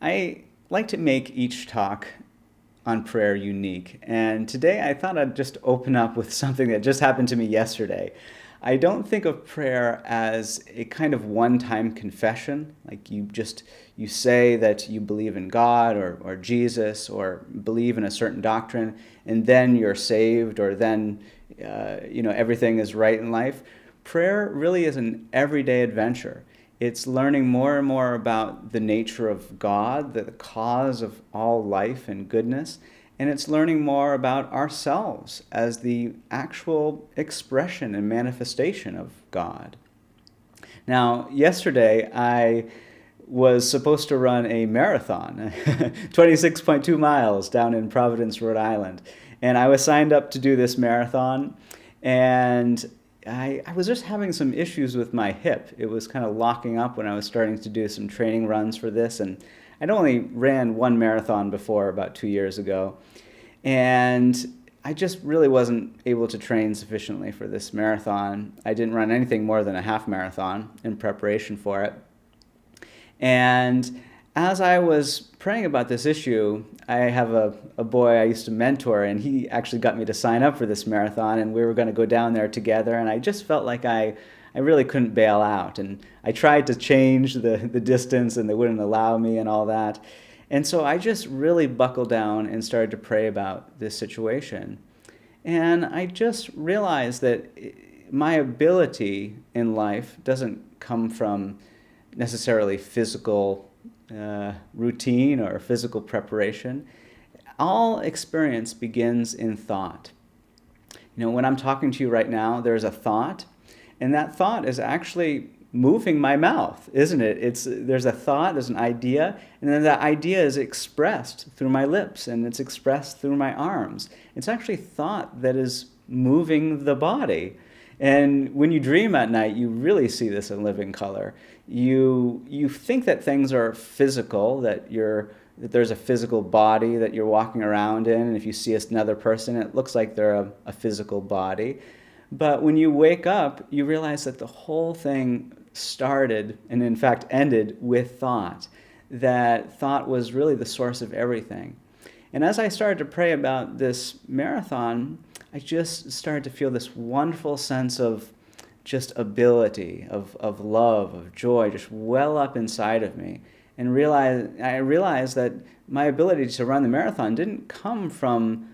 I like to make each talk on prayer unique, and today I thought I'd just open up with something that just happened to me yesterday. I don't think of prayer as a kind of one-time confession, like you say that you believe in God or Jesus or believe in a certain doctrine, and then you're saved, or then everything is right in life. Prayer really is an everyday adventure. It's learning more and more about the nature of God, the cause of all life and goodness, and it's learning more about ourselves as the actual expression and manifestation of God. Now, yesterday I was supposed to run a marathon, 26.2 miles down in Providence, Rhode Island. And I was signed up to do this marathon, and I was just having some issues with my hip. It was kind of locking up when I was starting to do some training runs for this. And I'd only ran one marathon before about 2 years ago. And I just really wasn't able to train sufficiently for this marathon. I didn't run anything more than a half marathon in preparation for it. And as I was praying about this issue, I have a boy I used to mentor, and he actually got me to sign up for this marathon, and we were going to go down there together, and I just felt like I really couldn't bail out. And I tried to change the distance, and they wouldn't allow me and all that. And so I just really buckled down and started to pray about this situation. And I just realized that my ability in life doesn't come from necessarily physical routine or physical preparation. All experience begins in thought. When I'm talking to you right now, there's a thought, and that thought is actually moving my mouth, isn't it? There's a thought, there's an idea, and then that idea is expressed through my lips, and it's expressed through my arms. It's actually thought that is moving the body. And when you dream at night, you really see this in living color. You think that things are physical, that there's a physical body that you're walking around in, and if you see another person, it looks like they're a physical body. But when you wake up, you realize that the whole thing started, and in fact ended, with thought. That thought was really the source of everything. And as I started to pray about this marathon, I just started to feel this wonderful sense of just ability, of love, of joy, just well up inside of me. And I realized that my ability to run the marathon didn't come from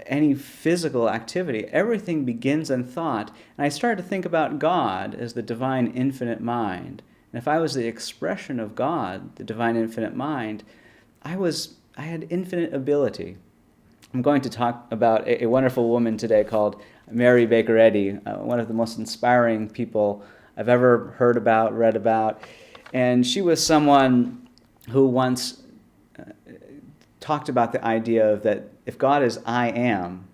any physical activity. Everything begins in thought. And I started to think about God as the divine infinite mind. And if I was the expression of God, the divine infinite mind, I had infinite ability. I'm going to talk about a wonderful woman today called Mary Baker Eddy, one of the most inspiring people I've ever heard about, read about. And she was someone who once talked about the idea of that if God is I am,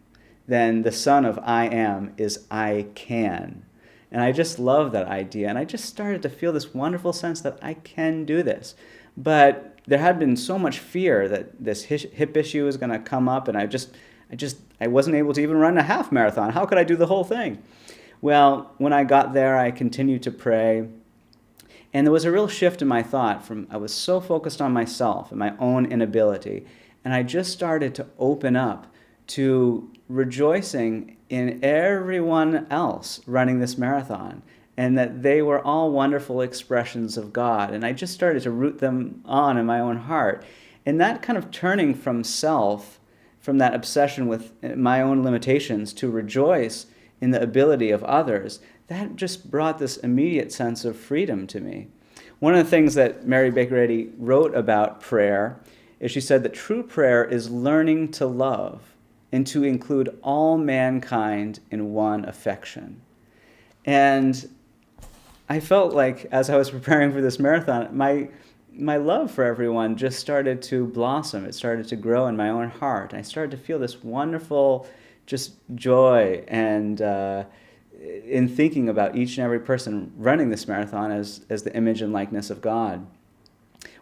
then the son of I am is I can. And I just love that idea. And I just started to feel this wonderful sense that I can do this. But there had been so much fear that this hip issue was going to come up, and I wasn't able to even run a half marathon. How could I do the whole thing? Well, when I got there, I continued to pray, and there was a real shift in my thought. I was so focused on myself and my own inability, and I just started to open up to rejoicing in everyone else running this marathon, and that they were all wonderful expressions of God. And I just started to root them on in my own heart. And that kind of turning from self, from that obsession with my own limitations, to rejoice in the ability of others, that just brought this immediate sense of freedom to me. One of the things that Mary Baker Eddy wrote about prayer is she said that true prayer is learning to love and to include all mankind in one affection. And I felt like, as I was preparing for this marathon, my love for everyone just started to blossom. It started to grow in my own heart. I started to feel this wonderful just joy and in thinking about each and every person running this marathon as the image and likeness of God.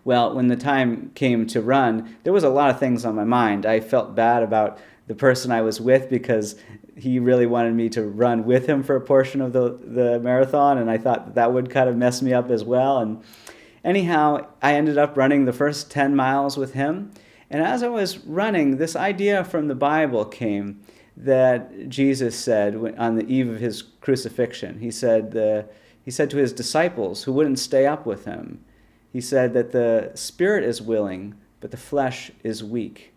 Well, when the time came to run, there was a lot of things on my mind. I felt bad about the person I was with because he really wanted me to run with him for a portion of the marathon, and I thought that would kind of mess me up as well. Anyhow, I ended up running the first 10 miles with him. And as I was running, this idea from the Bible came that Jesus said on the eve of his crucifixion. He said to his disciples who wouldn't stay up with him, he said that the spirit is willing, but the flesh is weak.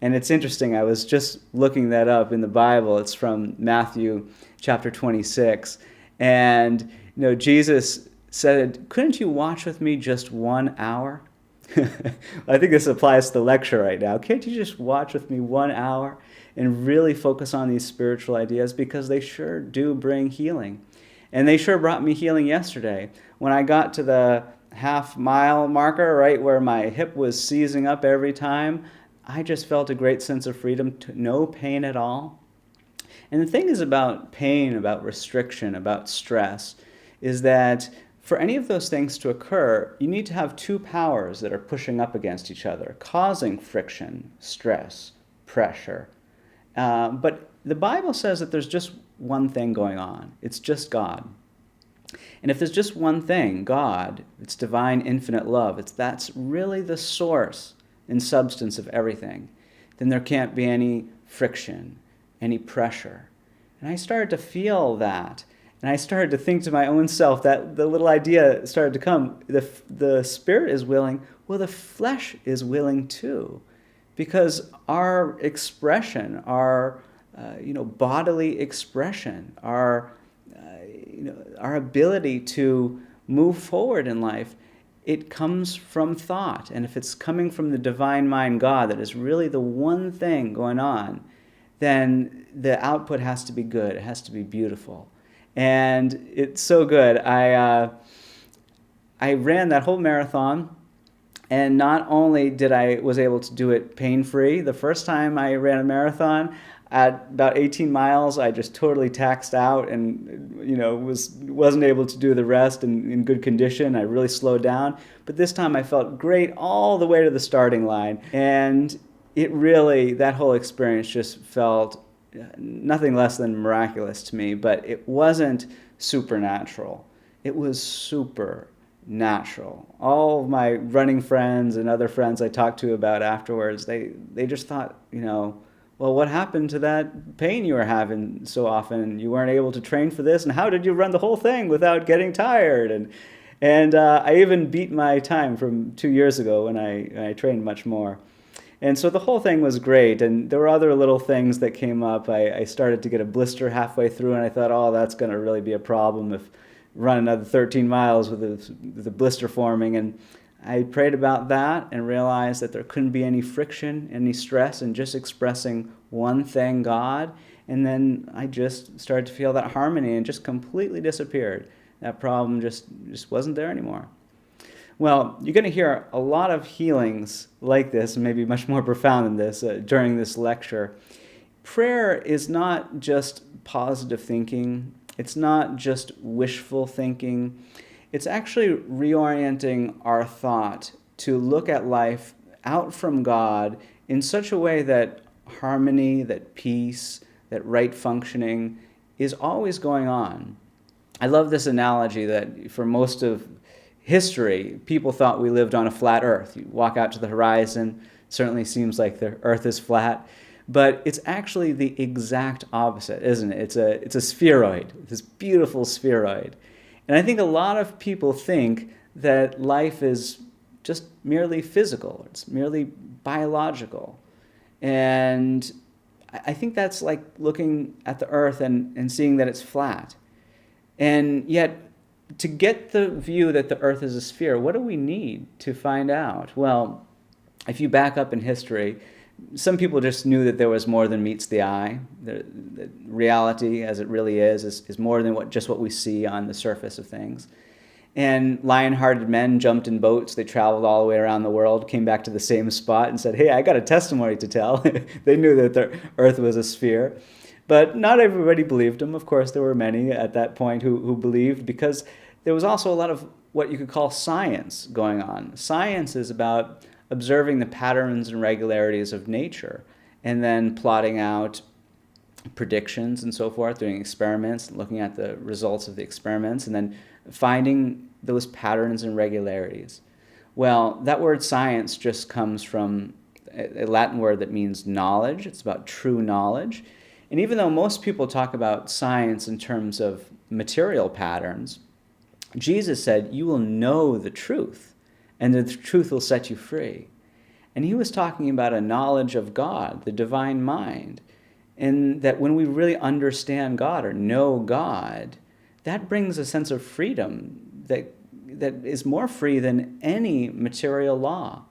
And it's interesting, I was just looking that up in the Bible. It's from Matthew chapter 26. And Jesus said, couldn't you watch with me just 1 hour? I think this applies to the lecture right now. Can't you just watch with me 1 hour and really focus on these spiritual ideas? Because they sure do bring healing. And they sure brought me healing yesterday. When I got to the half-mile marker, right where my hip was seizing up every time, I just felt a great sense of freedom, no pain at all. And the thing is about pain, about restriction, about stress, is that for any of those things to occur, you need to have two powers that are pushing up against each other, causing friction, stress, pressure. But the Bible says that there's just one thing going on. It's just God. And if there's just one thing, God, it's divine infinite love, that's really the source and substance of everything, then there can't be any friction, any pressure. And I started to feel that. And I started to think to my own self, that the little idea started to come, the spirit is willing, well, the flesh is willing too. Because our expression, our bodily expression, our ability to move forward in life, it comes from thought. And if it's coming from the divine mind God, that is really the one thing going on, then the output has to be good. It has to be beautiful. And it's so good. I ran that whole marathon, and not only was able to do it pain-free. The first time I ran a marathon, at about 18 miles, I just totally taxed out and wasn't able to do the rest in good condition. I really slowed down. But this time I felt great all the way to the starting line. And that whole experience just felt nothing less than miraculous to me. But it wasn't supernatural. It was supernatural. All of my running friends and other friends I talked to about afterwards, they just thought, well, what happened to that pain you were having so often? You weren't able to train for this, and how did you run the whole thing without getting tired? And I even beat my time from 2 years ago when I trained much more. And so the whole thing was great, and there were other little things that came up. I started to get a blister halfway through, and I thought, oh, that's going to really be a problem if run another 13 miles with the blister forming. And I prayed about that and realized that there couldn't be any friction, any stress, and just expressing one thing, God. And then I just started to feel that harmony and just completely disappeared. That problem just wasn't there anymore. Well, you're going to hear a lot of healings like this, maybe much more profound than this, during this lecture. Prayer is not just positive thinking. It's not just wishful thinking. It's actually reorienting our thought to look at life out from God in such a way that harmony, that peace, that right functioning is always going on. I love this analogy that for most of history, people thought we lived on a flat earth. You walk out to the horizon, certainly seems like the earth is flat, but it's actually the exact opposite, isn't it? It's a spheroid, this beautiful spheroid. And I think a lot of people think that life is just merely physical, it's merely biological. And I think that's like looking at the earth and seeing that it's flat. And yet, to get the view that the earth is a sphere, what do we need to find out? Well, if you back up in history, some people just knew that there was more than meets the eye. The reality, as it really is more than what we see on the surface of things. And lion-hearted men jumped in boats. They traveled all the way around the world, came back to the same spot and said, hey, I got a testimony to tell. They knew that the earth was a sphere. But not everybody believed them. Of course, there were many at that point who believed, because there was also a lot of what you could call science going on. Science is about observing the patterns and regularities of nature and then plotting out predictions and so forth, doing experiments, looking at the results of the experiments, and then finding those patterns and regularities. Well, that word science just comes from a Latin word that means knowledge. It's about true knowledge. And even though most people talk about science in terms of material patterns, Jesus said, you will know the truth, and the truth will set you free. And he was talking about a knowledge of God, the divine mind, and that when we really understand God or know God, that brings a sense of freedom that is more free than any material law.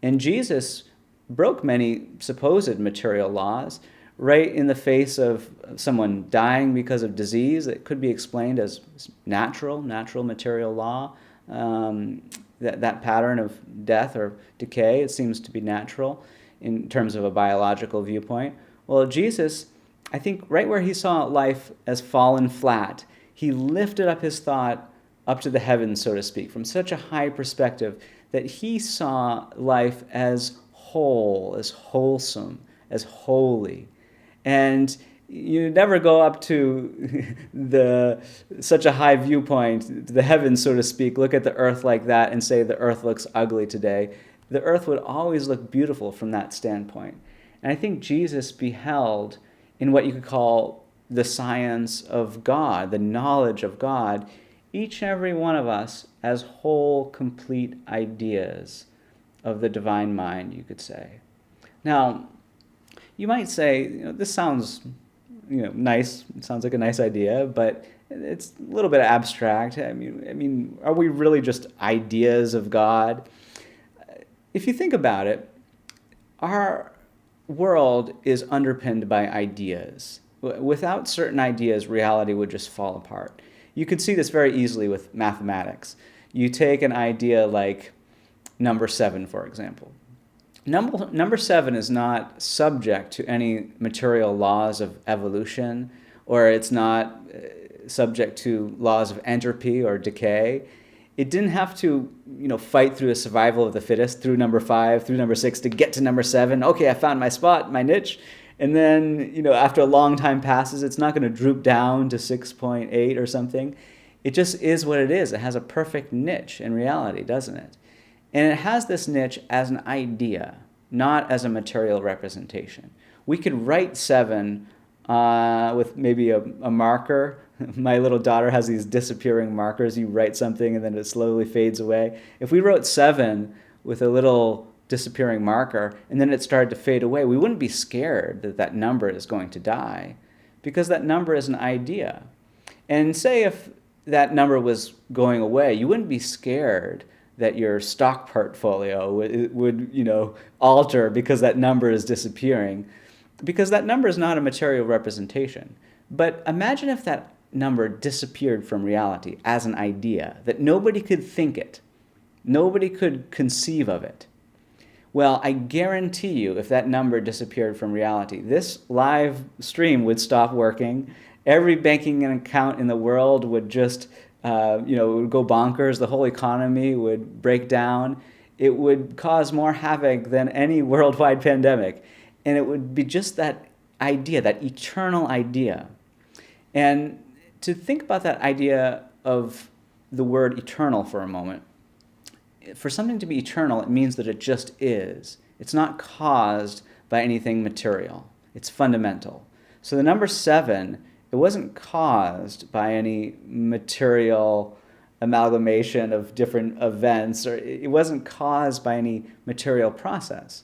And Jesus broke many supposed material laws right in the face of someone dying because of disease that could be explained as natural material law. That pattern of death or decay, it seems to be natural in terms of a biological viewpoint. Well, Jesus, I think right where he saw life as fallen flat, he lifted up his thought up to the heavens, so to speak, from such a high perspective that he saw life as whole, as wholesome, as holy. And you never go up to such a high viewpoint, the heavens, so to speak, look at the earth like that and say the earth looks ugly today. The earth would always look beautiful from that standpoint. And I think Jesus beheld in what you could call the science of God, the knowledge of God, each and every one of us as whole, complete ideas of the divine mind, you could say. Now, you might say, this sounds, nice. It sounds like a nice idea, but it's a little bit abstract. I mean, are we really just ideas of God? If you think about it, our world is underpinned by ideas. Without certain ideas, reality would just fall apart. You could see this very easily with mathematics. You take an idea like number 7, for example. Number 7 is not subject to any material laws of evolution, or it's not subject to laws of entropy or decay. It didn't have to, fight through a survival of the fittest through number 5, through number 6 to get to number 7. Okay, I found my spot, my niche. And then, after a long time passes, it's not going to droop down to 6.8 or something. It just is what it is. It has a perfect niche in reality, doesn't it? And it has this niche as an idea, not as a material representation. We could write 7 with maybe a marker. My little daughter has these disappearing markers. You write something and then it slowly fades away. If we wrote 7 with a little disappearing marker and then it started to fade away, we wouldn't be scared that that number is going to die because that number is an idea. And say if that number was going away, you wouldn't be scared that your stock portfolio would alter because that number is disappearing, because that number is not a material representation. But imagine if that number disappeared from reality as an idea, that nobody could think it, nobody could conceive of it. Well, I guarantee you, if that number disappeared from reality, this live stream would stop working. Every banking account in the world would just it would go bonkers. The whole economy would break down. It would cause more havoc than any worldwide pandemic. And it would be just that idea, that eternal idea. And to think about that idea of the word eternal for a moment, for something to be eternal, it means that it just is. It's not caused by anything material. It's fundamental. So the number 7, it wasn't caused by any material amalgamation of different events, or it wasn't caused by any material process.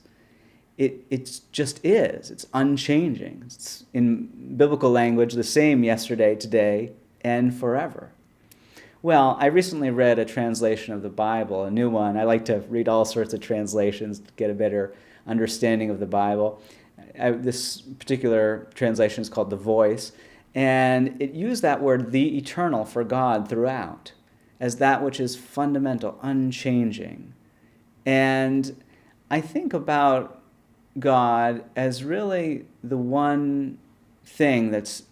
It just is. It's unchanging. It's, in biblical language, the same yesterday, today, and forever. Well, I recently read a translation of the Bible, a new one. I like to read all sorts of translations to get a better understanding of the Bible. This particular translation is called The Voice. And it used that word, the eternal, for God throughout, as that which is fundamental, unchanging. And I think about God as really the one thing that's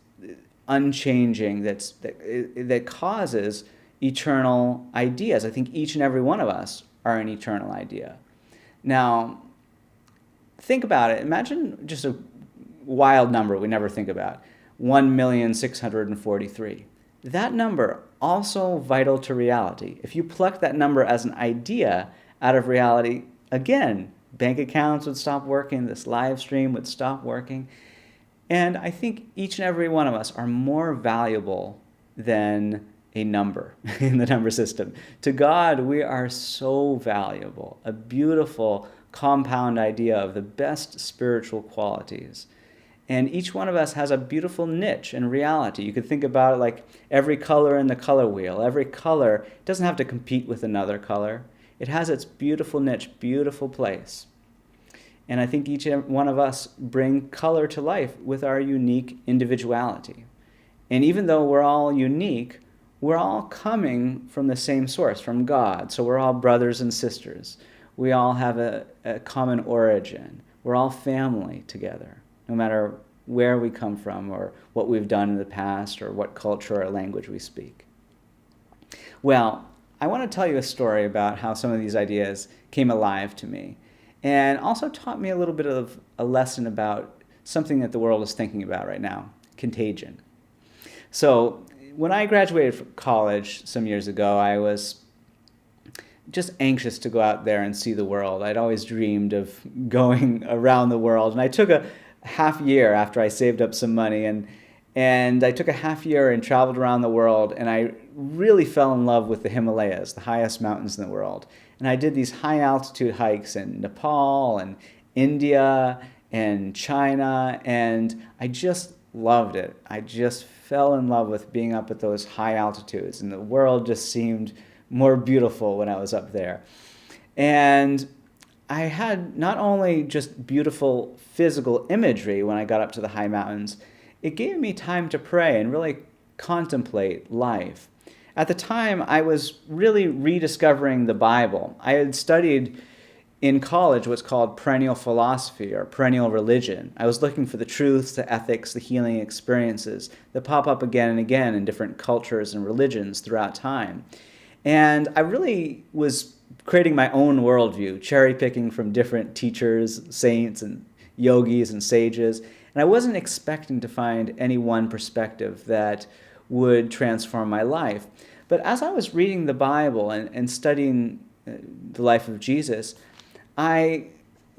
unchanging, that causes eternal ideas. I think each and every one of us are an eternal idea. Now, think about it. Imagine just a wild number we never think about. 1,643,000. that number also vital to reality. If you pluck that number as an idea out of reality, again, bank accounts would stop working, this live stream would stop working. And I think each and every one of us are more valuable than a number in the number system. To God, we are so valuable, a beautiful compound idea of the best spiritual qualities. And each one of us has a beautiful niche in reality. You could think about it like every color in the color wheel. Every color doesn't have to compete with another color. It has its beautiful niche, beautiful place. And I think each one of us bring color to life with our unique individuality. And even though we're all unique, we're all coming from the same source, from God. So we're all brothers and sisters. We all have a common origin. We're all family together, no matter where we come from or what we've done in the past or what culture or language we speak. Well, I want to tell you a story about how some of these ideas came alive to me, and also taught me a little bit of a lesson about something that the world is thinking about right now, contagion. So when I graduated from college some years ago, I was just anxious to go out there and see the world. I'd always dreamed of going around the world, and I took a half year after I saved up some money, and I took a half year and traveled around the world, and I really fell in love with the Himalayas, the highest mountains in the world. And I did these high altitude hikes in Nepal and India and China, and I just loved it. I just fell in love with being up at those high altitudes, and the world just seemed more beautiful when I was up there. And I had not only just beautiful physical imagery when I got up to the high mountains, it gave me time to pray and really contemplate life. At the time, I was really rediscovering the Bible. I had studied in college what's called perennial philosophy or perennial religion. I was looking for the truths, the ethics, the healing experiences that pop up again and again in different cultures and religions throughout time. And I really was creating my own worldview, cherry-picking from different teachers, saints, and yogis and sages. And I wasn't expecting to find any one perspective that would transform my life. But as I was reading the Bible and studying the life of Jesus, I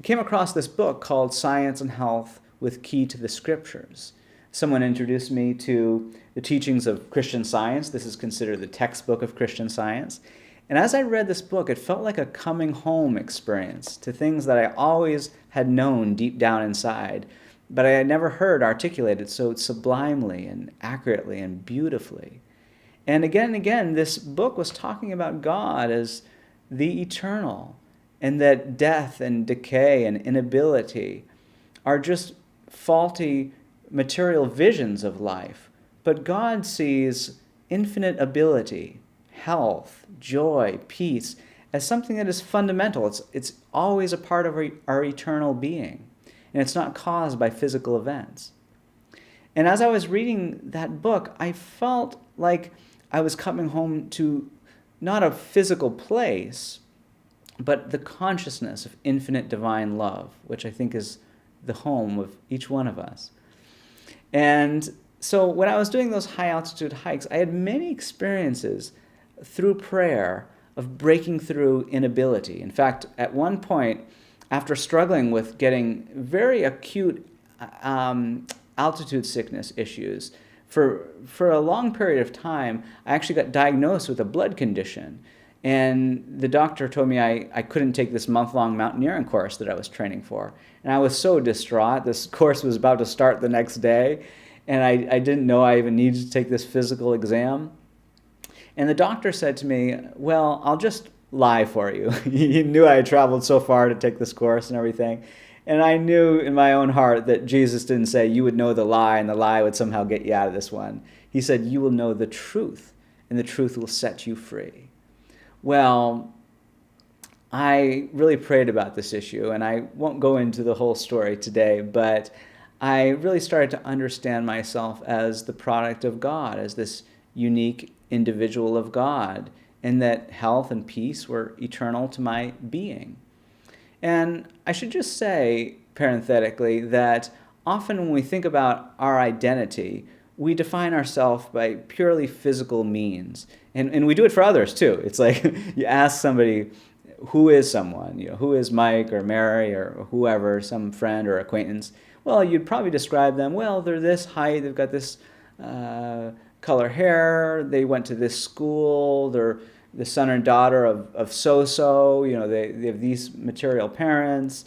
came across this book called Science and Health with Key to the Scriptures. Someone introduced me to the teachings of Christian Science. This is considered the textbook of Christian Science. And as I read this book, it felt like a coming home experience to things that I always had known deep down inside, but I had never heard articulated so sublimely and accurately and beautifully. And again, this book was talking about God as the eternal, and that death and decay and inability are just faulty material visions of life. But God sees infinite ability, health, joy, peace as something that is fundamental. It's always a part of our eternal being, and it's not caused by physical events. And as I was reading that book, I felt like I was coming home to not a physical place, but the consciousness of infinite divine love, which I think is the home of each one of us. And so when I was doing those high altitude hikes, I had many experiences through prayer of breaking through inability. In fact, at one point, after struggling with getting very acute altitude sickness issues, for a long period of time, I actually got diagnosed with a blood condition. And the doctor told me I couldn't take this month-long mountaineering course that I was training for. And I was so distraught. This course was about to start the next day, and I didn't know I even needed to take this physical exam. And the doctor said to me, well, I'll just lie for you. He knew I had traveled so far to take this course and everything. And I knew in my own heart that Jesus didn't say you would know the lie and the lie would somehow get you out of this one. He said you will know the truth, and the truth will set you free. Well, I really prayed about this issue, and I won't go into the whole story today, but I really started to understand myself as the product of God, as this unique individual of God, and that health and peace were eternal to my being. And I should just say, parenthetically, that often when we think about our identity, we define ourselves by purely physical means. And we do it for others too. It's like you ask somebody, who is someone? Who is Mike or Mary or whoever, some friend or acquaintance? Well, you'd probably describe them, well, they're this height, they've got this color hair, they went to this school, they're the son and daughter of so-so, they have these material parents,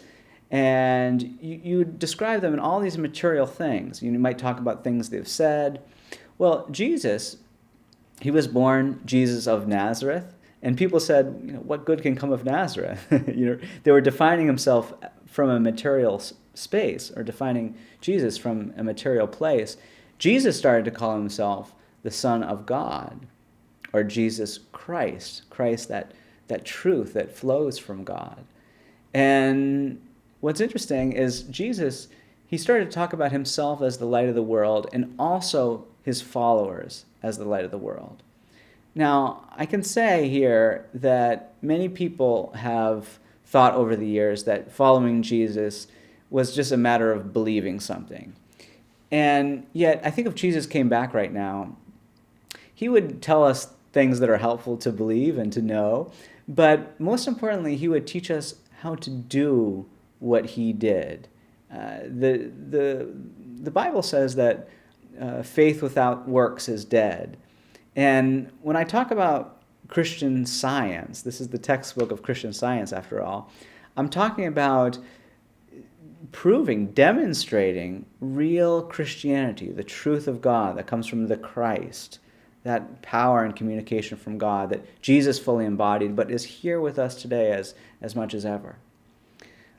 and you describe them in all these material things. You might talk about things they've said. Well, Jesus, he was born Jesus of Nazareth, and people said, what good can come of Nazareth? They were defining himself from a material space, or defining Jesus from a material place. Jesus started to call himself the Son of God, or Jesus Christ, that truth that flows from God. And what's interesting is Jesus, he started to talk about himself as the light of the world, and also his followers as the light of the world. Now, I can say here that many people have thought over the years that following Jesus was just a matter of believing something. And yet, I think if Jesus came back right now, he would tell us things that are helpful to believe and to know, but most importantly, he would teach us how to do what he did. The Bible says that faith without works is dead. And when I talk about Christian Science, this is the textbook of Christian Science after all, I'm talking about demonstrating real Christianity, the truth of God that comes from the Christ, that power and communication from God that Jesus fully embodied, but is here with us today as much as ever.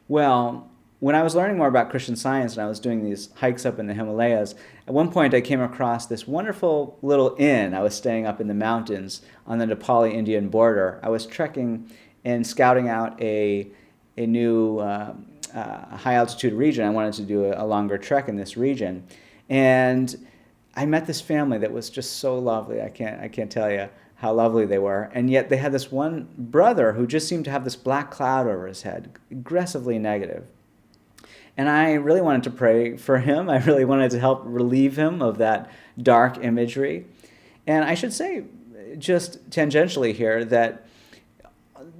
Well, when I was learning more about Christian Science and I was doing these hikes up in the Himalayas, at one point I came across this wonderful little inn. I was staying up in the mountains on the Nepali-Indian border. I was trekking and scouting out a new high-altitude region. I wanted to do a longer trek in this region. And I met this family that was just so lovely. I can't tell you how lovely they were. And yet they had this one brother who just seemed to have this black cloud over his head, aggressively negative. And I really wanted to pray for him. I really wanted to help relieve him of that dark imagery. And I should say, just tangentially here, that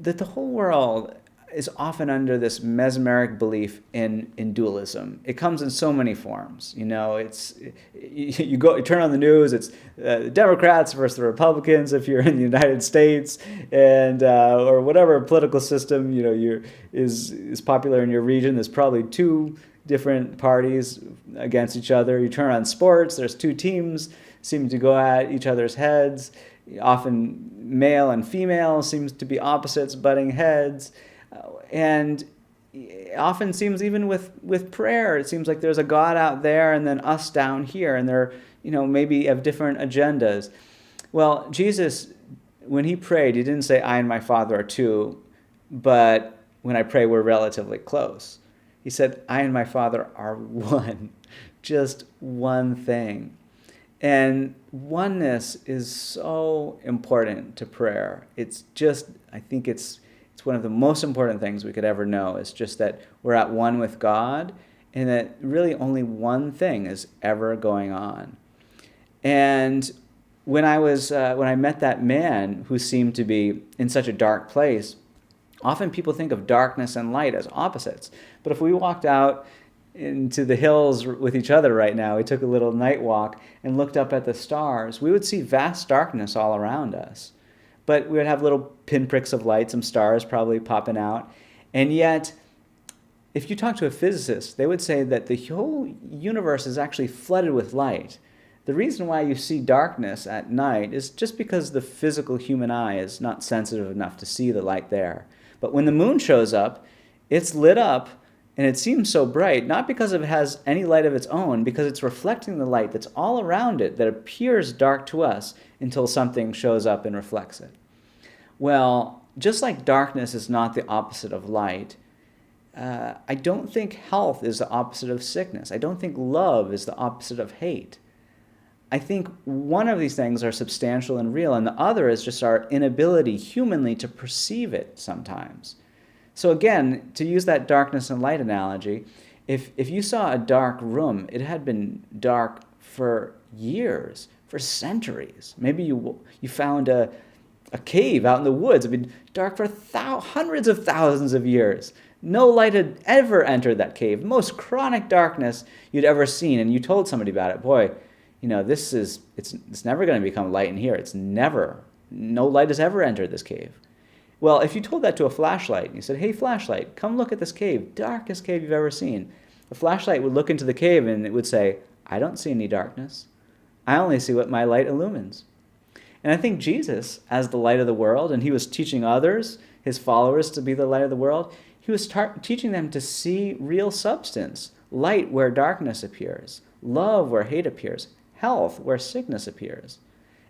the whole world is often under this mesmeric belief in dualism. It comes in so many forms. You turn on the news, it's the Democrats versus the Republicans if you're in the United States, and or whatever political system is popular in your region. There's probably two different parties against each other. You turn on sports, there's two teams seem to go at each other's heads. Often male and female seems to be opposites butting heads. And it often seems, even with prayer, it seems like there's a God out there and then us down here, and they're maybe have different agendas. Well, Jesus, when he prayed, he didn't say, I and my Father are two, but when I pray, we're relatively close. He said, I and my Father are one, just one thing. And oneness is so important to prayer. I think it's one of the most important things we could ever know, is just that we're at one with God, and that really only one thing is ever going on. And when I met that man who seemed to be in such a dark place, often people think of darkness and light as opposites. But if we walked out into the hills with each other right now, we took a little night walk and looked up at the stars, we would see vast darkness all around us. But we would have little pinpricks of light, some stars probably popping out. And yet, if you talk to a physicist, they would say that the whole universe is actually flooded with light. The reason why you see darkness at night is just because the physical human eye is not sensitive enough to see the light there. But when the moon shows up, it's lit up, and it seems so bright, not because it has any light of its own, because it's reflecting the light that's all around it that appears dark to us until something shows up and reflects it. Well, just like darkness is not the opposite of light, I don't think health is the opposite of sickness. I don't think love is the opposite of hate. I think one of these things are substantial and real, and the other is just our inability humanly to perceive it sometimes. So again, to use that darkness and light analogy, if you saw a dark room, it had been dark for years, for centuries. Maybe you found a cave out in the woods. It had been dark for hundreds of thousands of years. No light had ever entered that cave. Most chronic darkness you'd ever seen. And you told somebody about it. Boy, it's never going to become light in here. No light has ever entered this cave. Well, if you told that to a flashlight, and you said, hey, flashlight, come look at this cave, darkest cave you've ever seen. The flashlight would look into the cave and it would say, I don't see any darkness. I only see what my light illumines. And I think Jesus, as the light of the world, and he was teaching others, his followers, to be the light of the world, he was teaching them to see real substance, light where darkness appears, love where hate appears, health where sickness appears.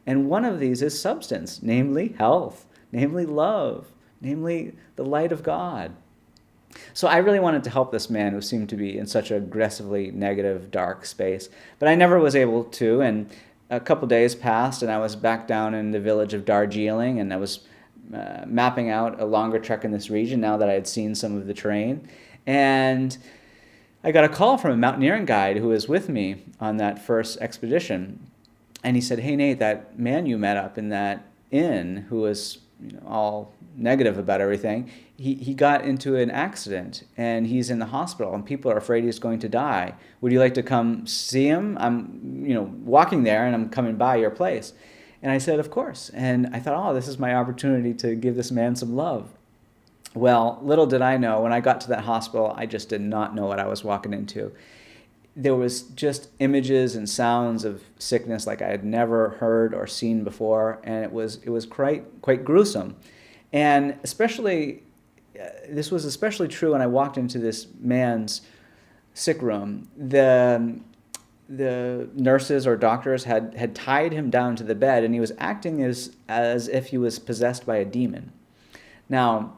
And one of these is substance, namely health, namely love, namely the light of God. So I really wanted to help this man who seemed to be in such an aggressively negative, dark space, but I never was able to, and a couple days passed, and I was back down in the village of Darjeeling, and I was mapping out a longer trek in this region now that I had seen some of the terrain. And I got a call from a mountaineering guide who was with me on that first expedition. And he said, hey, Nate, that man you met up in that inn who was all negative about everything, he got into an accident and he's in the hospital and people are afraid he's going to die. Would you like to come see him? I'm walking there and I'm coming by your place. And I said, of course. And I thought, this is my opportunity to give this man some love. Well, little did I know, when I got to that hospital, I just did not know what I was walking into. There was just images and sounds of sickness like I had never heard or seen before, and it was quite gruesome. And this was especially true when I walked into this man's sick room. The nurses or doctors had tied him down to the bed, and he was acting as if he was possessed by a demon. Now,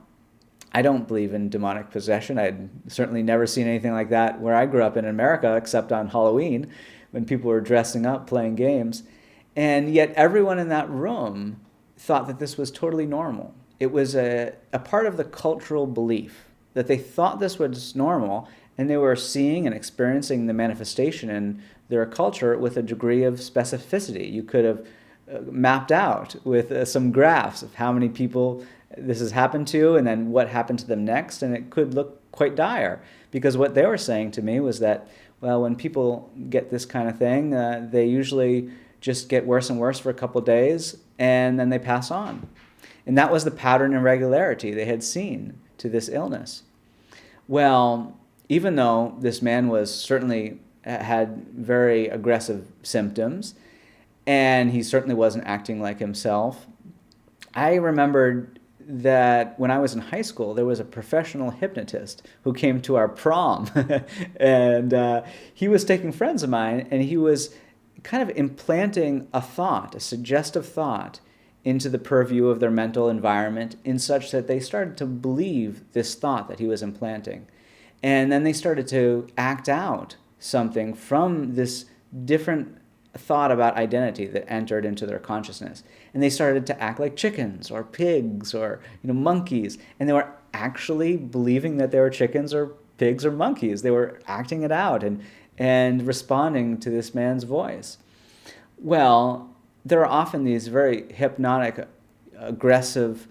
I don't believe in demonic possession. I'd certainly never seen anything like that where I grew up in America, except on Halloween, when people were dressing up, playing games. And yet everyone in that room thought that this was totally normal. It was a part of the cultural belief that they thought this was normal, and they were seeing and experiencing the manifestation in their culture with a degree of specificity. You could have mapped out with some graphs of how many people this has happened to and then what happened to them next, and it could look quite dire, because what they were saying to me was that, well, when people get this kind of thing, they usually just get worse and worse for a couple of days, and then they pass on. And that was the pattern and regularity they had seen to this illness. Well, even though this man had very aggressive symptoms, and he certainly wasn't acting like himself, I remembered that when I was in high school, there was a professional hypnotist who came to our prom. And he was taking friends of mine, and he was kind of implanting a suggestive thought, into the purview of their mental environment in such that they started to believe this thought that he was implanting. And then they started to act out something from this different thought about identity that entered into their consciousness. And they started to act like chickens or pigs or monkeys. And they were actually believing that they were chickens or pigs or monkeys. They were acting it out and responding to this man's voice. Well, there are often these very hypnotic, aggressive,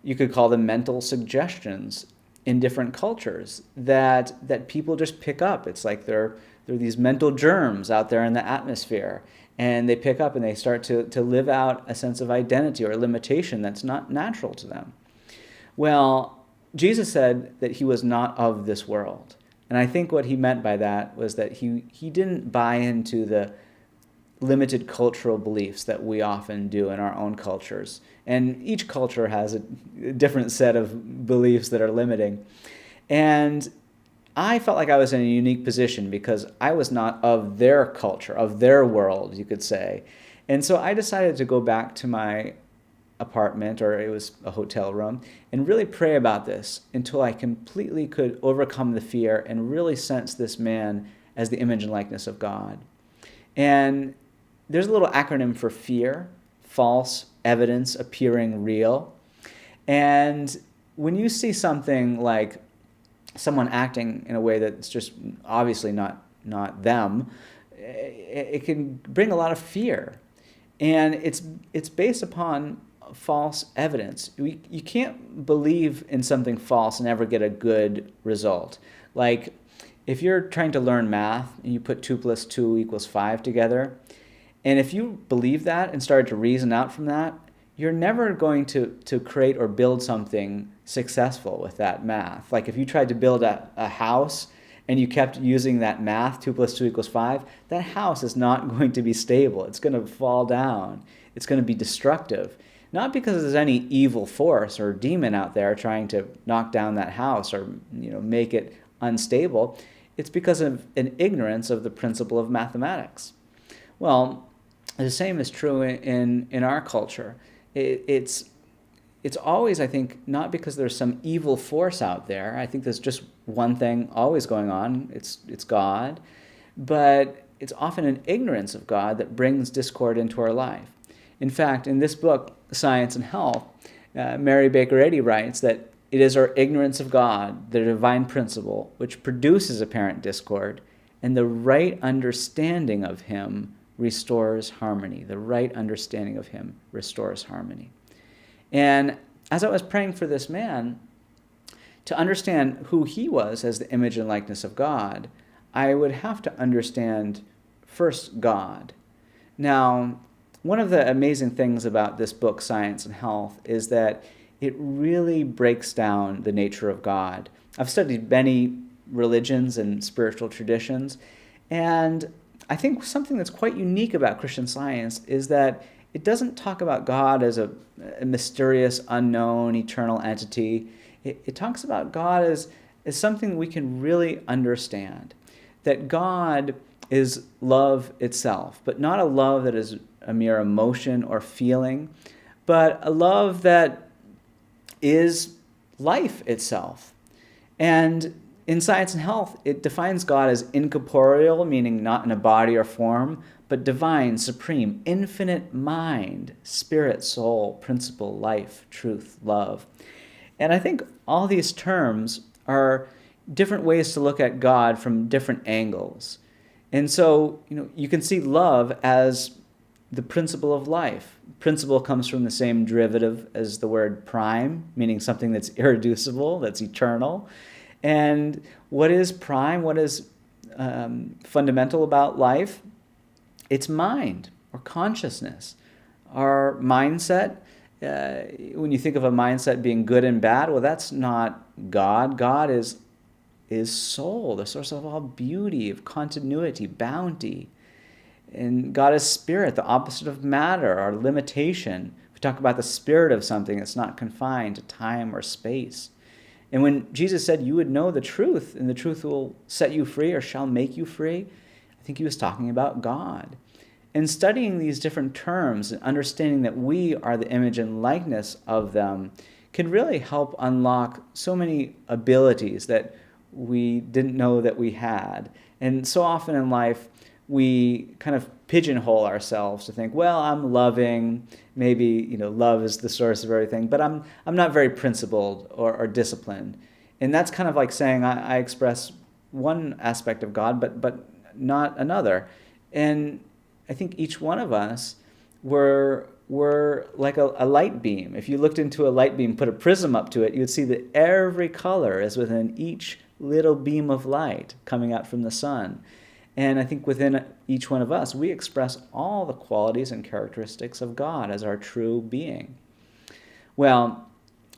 you could call them mental suggestions in different cultures that people just pick up. It's like there are these mental germs out there in the atmosphere, and they pick up and they start to live out a sense of identity or limitation that's not natural to them. Well, Jesus said that he was not of this world. And I think what he meant by that was that he didn't buy into the limited cultural beliefs that we often do in our own cultures. And each culture has a different set of beliefs that are limiting. And I felt like I was in a unique position because I was not of their culture, of their world, you could say. And so I decided to go back to my apartment, or it was a hotel room, and really pray about this until I completely could overcome the fear and really sense this man as the image and likeness of God. And there's a little acronym for fear: false evidence appearing real. And when you see something like someone acting in a way that's just obviously not them, it can bring a lot of fear. And it's based upon false evidence. You can't believe in something false and ever get a good result. Like if you're trying to learn math and you put 2 + 2 = 5 together, and if you believe that and started to reason out from that, you're never going to create or build something successful with that math. Like if you tried to build a house and you kept using that math, 2 + 2 = 5, that house is not going to be stable. It's going to fall down. It's going to be destructive. Not because there's any evil force or demon out there trying to knock down that house or make it unstable. It's because of an ignorance of the principle of mathematics. Well, the same is true in our culture. It's always, I think, not because there's some evil force out there. I think there's just one thing always going on. It's God. But it's often an ignorance of God that brings discord into our life. In fact, in this book, Science and Health, Mary Baker Eddy writes that it is our ignorance of God, the divine principle, which produces apparent discord, and the right understanding of Him restores harmony. The right understanding of Him restores harmony. And as I was praying for this man, to understand who he was as the image and likeness of God, I would have to understand first God. Now, one of the amazing things about this book, Science and Health, is that it really breaks down the nature of God. I've studied many religions and spiritual traditions, and I think something that's quite unique about Christian Science is that it doesn't talk about God as a mysterious, unknown, eternal entity. It talks about God as something we can really understand. That God is love itself, but not a love that is a mere emotion or feeling, but a love that is life itself. And in Science and Health, it defines God as incorporeal, meaning not in a body or form, but divine, supreme, infinite mind, spirit, soul, principle, life, truth, love. And I think all these terms are different ways to look at God from different angles. And so, you can see love as the principle of life. Principle comes from the same derivative as the word prime, meaning something that's irreducible, that's eternal. And what is prime? What is fundamental about life? It's mind or consciousness. Our mindset, when you think of a mindset being good and bad, well, that's not God. God is soul, the source of all beauty, of continuity, bounty. And God is spirit, the opposite of matter, our limitation. We talk about the spirit of something that's not confined to time or space. And when Jesus said, you would know the truth, and the truth will set you free or shall make you free, I think he was talking about God. And studying these different terms and understanding that we are the image and likeness of them can really help unlock so many abilities that we didn't know that we had. And so often in life, we kind of pigeonhole ourselves to think, well, I'm loving, maybe, love is the source of everything, but I'm not very principled or disciplined. And that's kind of like saying I express one aspect of God, but not another. And I think each one of us were like a light beam. If you looked into a light beam, put a prism up to it, you'd see that every color is within each little beam of light coming out from the sun. And I think within each one of us, we express all the qualities and characteristics of God as our true being. Well,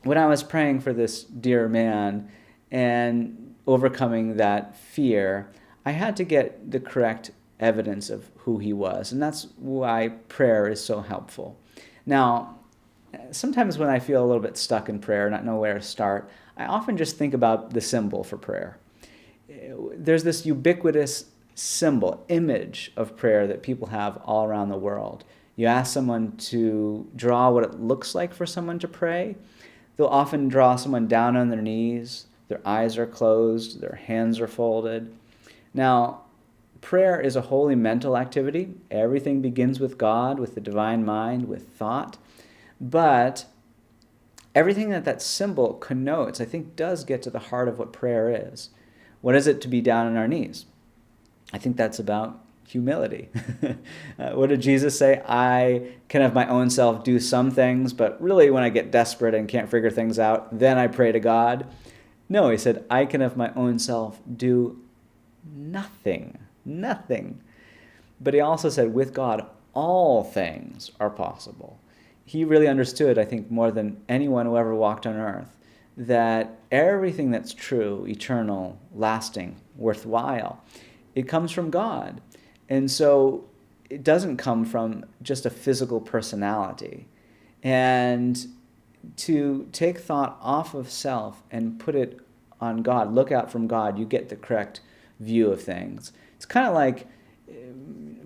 when I was praying for this dear man and overcoming that fear, I had to get the correct evidence of who he was. And that's why prayer is so helpful. Now, sometimes when I feel a little bit stuck in prayer, not know where to start, I often just think about the symbol for prayer. There's this ubiquitous symbol, image of prayer that people have all around the world. You ask someone to draw what it looks like for someone to pray, they'll often draw someone down on their knees, their eyes are closed, their hands are folded. Now, prayer is a wholly mental activity. Everything begins with God, with the divine mind, with thought. But everything that symbol connotes, I think, does get to the heart of what prayer is. What is it to be down on our knees? I think that's about humility. What did Jesus say? I can of my own self do some things, but really when I get desperate and can't figure things out, then I pray to God. No, he said, I can of my own self do nothing. Nothing. But he also said, with God, all things are possible. He really understood, I think, more than anyone who ever walked on earth, that everything that's true, eternal, lasting, worthwhile, it comes from God. And so it doesn't come from just a physical personality. And to take thought off of self and put it on God, look out from God, you get the correct view of things. It's kind of like,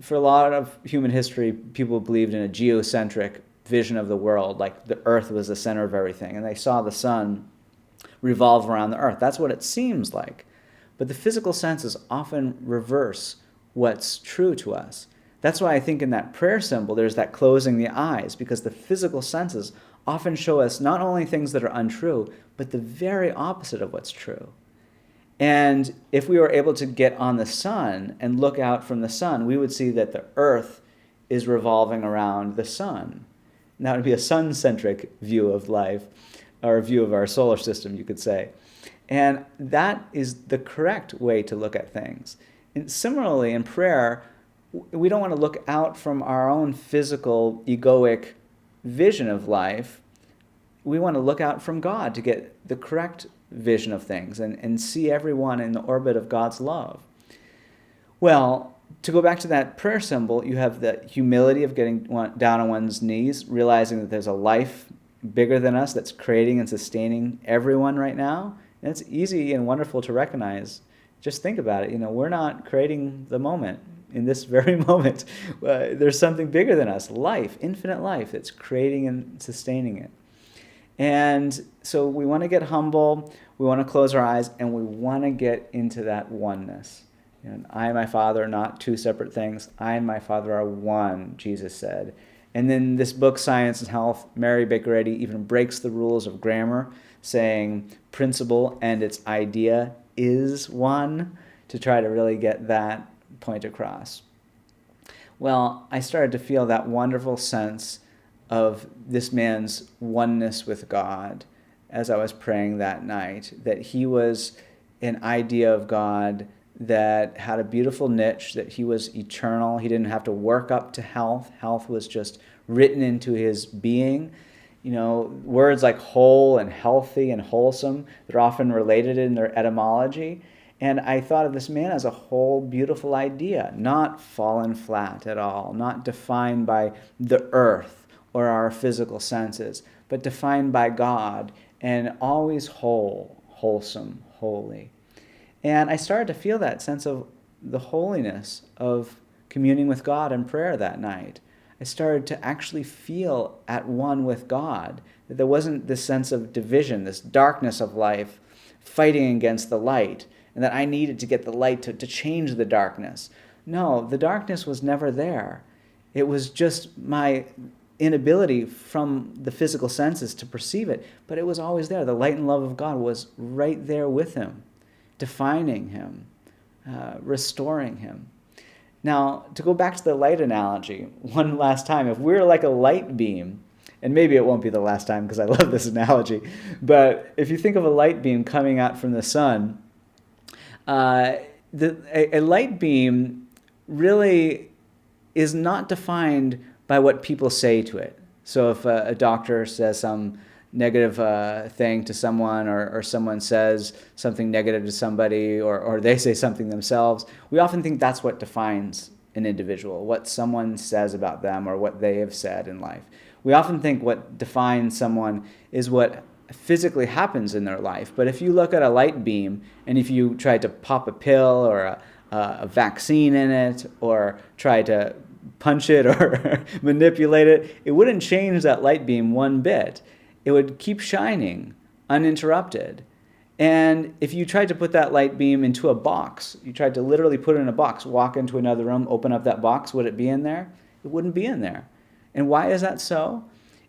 for a lot of human history, people believed in a geocentric vision of the world, like the earth was the center of everything, and they saw the sun revolve around the earth. That's what it seems like. But the physical senses often reverse what's true to us. That's why I think in that prayer symbol, there's that closing the eyes, because the physical senses often show us not only things that are untrue, but the very opposite of what's true. And if we were able to get on the sun and look out from the sun, we would see that the earth is revolving around the sun. And that would be a sun-centric view of life, or a view of our solar system, you could say. And that is the correct way to look at things. And similarly, in prayer, we don't want to look out from our own physical, egoic vision of life. We want to look out from God to get the correct vision of things and see everyone in the orbit of God's love. Well, to go back to that prayer symbol, you have the humility of getting down on one's knees, realizing that there's a life bigger than us that's creating and sustaining everyone right now. And it's easy and wonderful to recognize. Just think about it. We're not creating the moment in this very moment. There's something bigger than us, life, infinite life, that's creating and sustaining it. And so we want to get humble, we want to close our eyes, and we want to get into that oneness. I and my Father are not two separate things. I and my Father are one, Jesus said. And then this book, Science and Health, Mary Baker Eddy even breaks the rules of grammar, saying principle and its idea is one, to try to really get that point across. Well, I started to feel that wonderful sense of this man's oneness with God as I was praying that night, that he was an idea of God that had a beautiful niche, that he was eternal. He didn't have to work up to health. Health was just written into his being. Words like whole and healthy and wholesome, they're often related in their etymology. And I thought of this man as a whole, beautiful idea, not fallen flat at all, not defined by the earth or our physical senses, but defined by God and always whole, wholesome, holy. And I started to feel that sense of the holiness of communing with God in prayer that night. I started to actually feel at one with God, that there wasn't this sense of division, this darkness of life fighting against the light, and that I needed to get the light to change the darkness. No, the darkness was never there. It was just my inability from the physical senses to perceive it, but it was always there. The light and love of God was right there with him, defining him, restoring him. Now, to go back to the light analogy one last time, if we're like a light beam, and maybe it won't be the last time because I love this analogy, but if you think of a light beam coming out from the sun, a light beam really is not defined by what people say to it. So if a doctor says some negative thing to someone, or someone says something negative to somebody, or they say something themselves, we often think that's what defines an individual, what someone says about them or what they have said in life. We often think what defines someone is what physically happens in their life. But if you look at a light beam, and if you try to pop a pill or a vaccine in it, or try to punch it or manipulate it, it wouldn't change that light beam one bit. It would keep shining uninterrupted. And if you tried to put that light beam into a box, you tried to literally put it in a box, walk into another room, open up that box, would it be in there? It wouldn't be in there. And why is that so?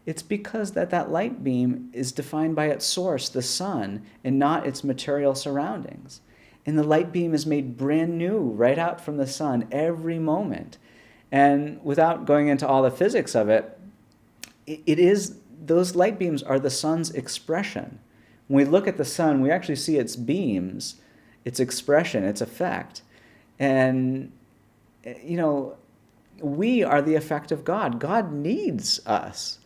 It's because that light beam is defined by its source, the sun, and not its material surroundings. And the light beam is made brand new right out from the sun every moment. And without going into all the physics of it, it is, those light beams are the sun's expression. When we look at the sun, we actually see its beams, its expression, its effect. And, we are the effect of God. God needs us.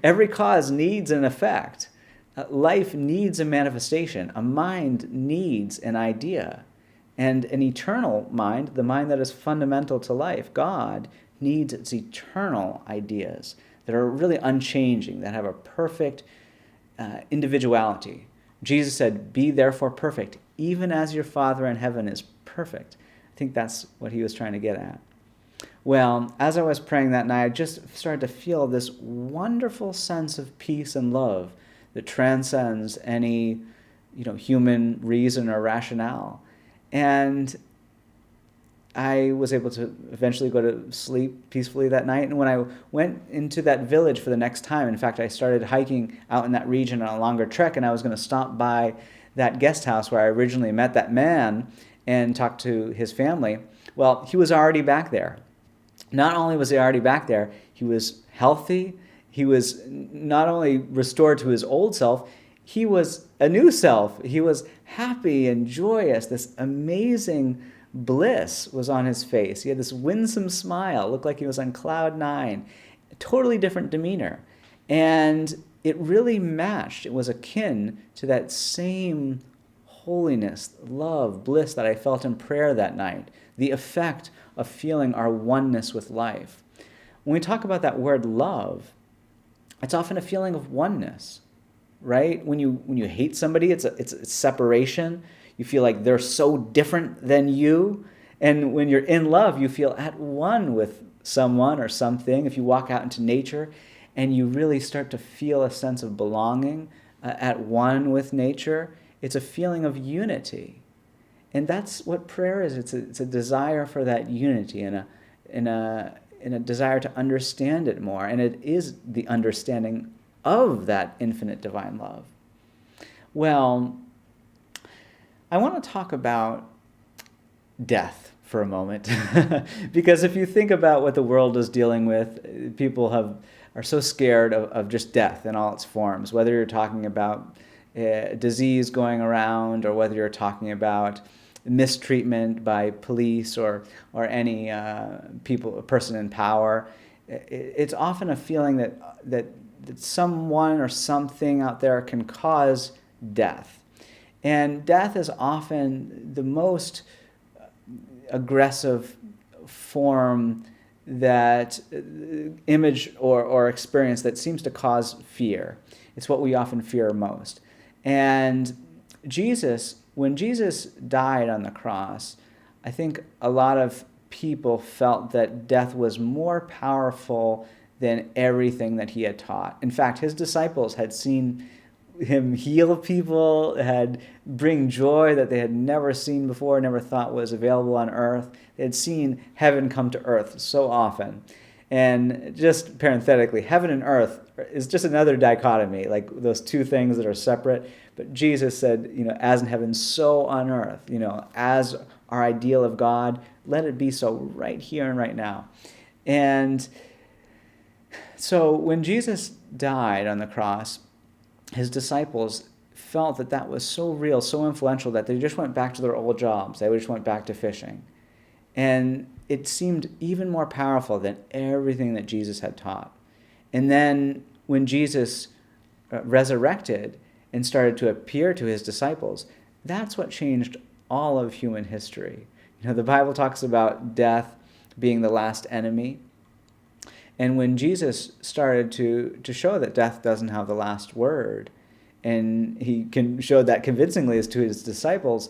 Every cause needs an effect. Life needs a manifestation. A mind needs an idea. And an eternal mind, the mind that is fundamental to life, God, needs its eternal ideas that are really unchanging, that have a perfect individuality. Jesus said, "Be therefore perfect, even as your Father in heaven is perfect." I think that's what he was trying to get at. Well, as I was praying that night, I just started to feel this wonderful sense of peace and love that transcends any, human reason or rationale. And I was able to eventually go to sleep peacefully that night. And when I went into that village for the next time, in fact, I started hiking out in that region on a longer trek, and I was going to stop by that guest house where I originally met that man and talk to his family. Well, he was already back there. Not only was he already back there, he was healthy. He was not only restored to his old self, he was a new self. He was happy and joyous. This amazing bliss was on his face. He had this winsome smile. It looked like he was on cloud nine. A totally different demeanor. And it really matched. It was akin to that same holiness, love, bliss that I felt in prayer that night. The effect of feeling our oneness with life. When we talk about that word love, it's often a feeling of oneness, right? When you hate somebody, it's separation. You feel like they're so different than you. And when you're in love, you feel at one with someone or something. If you walk out into nature and you really start to feel a sense of belonging, at one with nature, it's a feeling of unity. And that's what prayer is. It's a desire for that unity and a desire to understand it more. And it is the understanding of that infinite divine love. Well, I want to talk about death for a moment. Because if you think about what the world is dealing with, people are so scared of just death in all its forms, whether you're talking about disease going around or whether you're talking about mistreatment by police or any person in power. It's often a feeling that someone or something out there can cause death. And death is often the most aggressive form, that image or experience that seems to cause fear. It's what we often fear most. And when Jesus died on the cross, I think a lot of people felt that death was more powerful than everything that he had taught. In fact, his disciples had seen him heal people, had bring joy that they had never seen before, never thought was available on earth. They had seen heaven come to earth so often. And just parenthetically, heaven and earth is just another dichotomy, like those two things that are separate. But Jesus said, as in heaven, so on earth, as our ideal of God, let it be so right here and right now. And so when Jesus died on the cross, his disciples felt that was so real, so influential, that they just went back to their old jobs. They just went back to fishing. And it seemed even more powerful than everything that Jesus had taught. And then when Jesus resurrected and started to appear to his disciples, that's what changed all of human history. The Bible talks about death being the last enemy. And when Jesus started to show that death doesn't have the last word, and he showed that convincingly as to his disciples,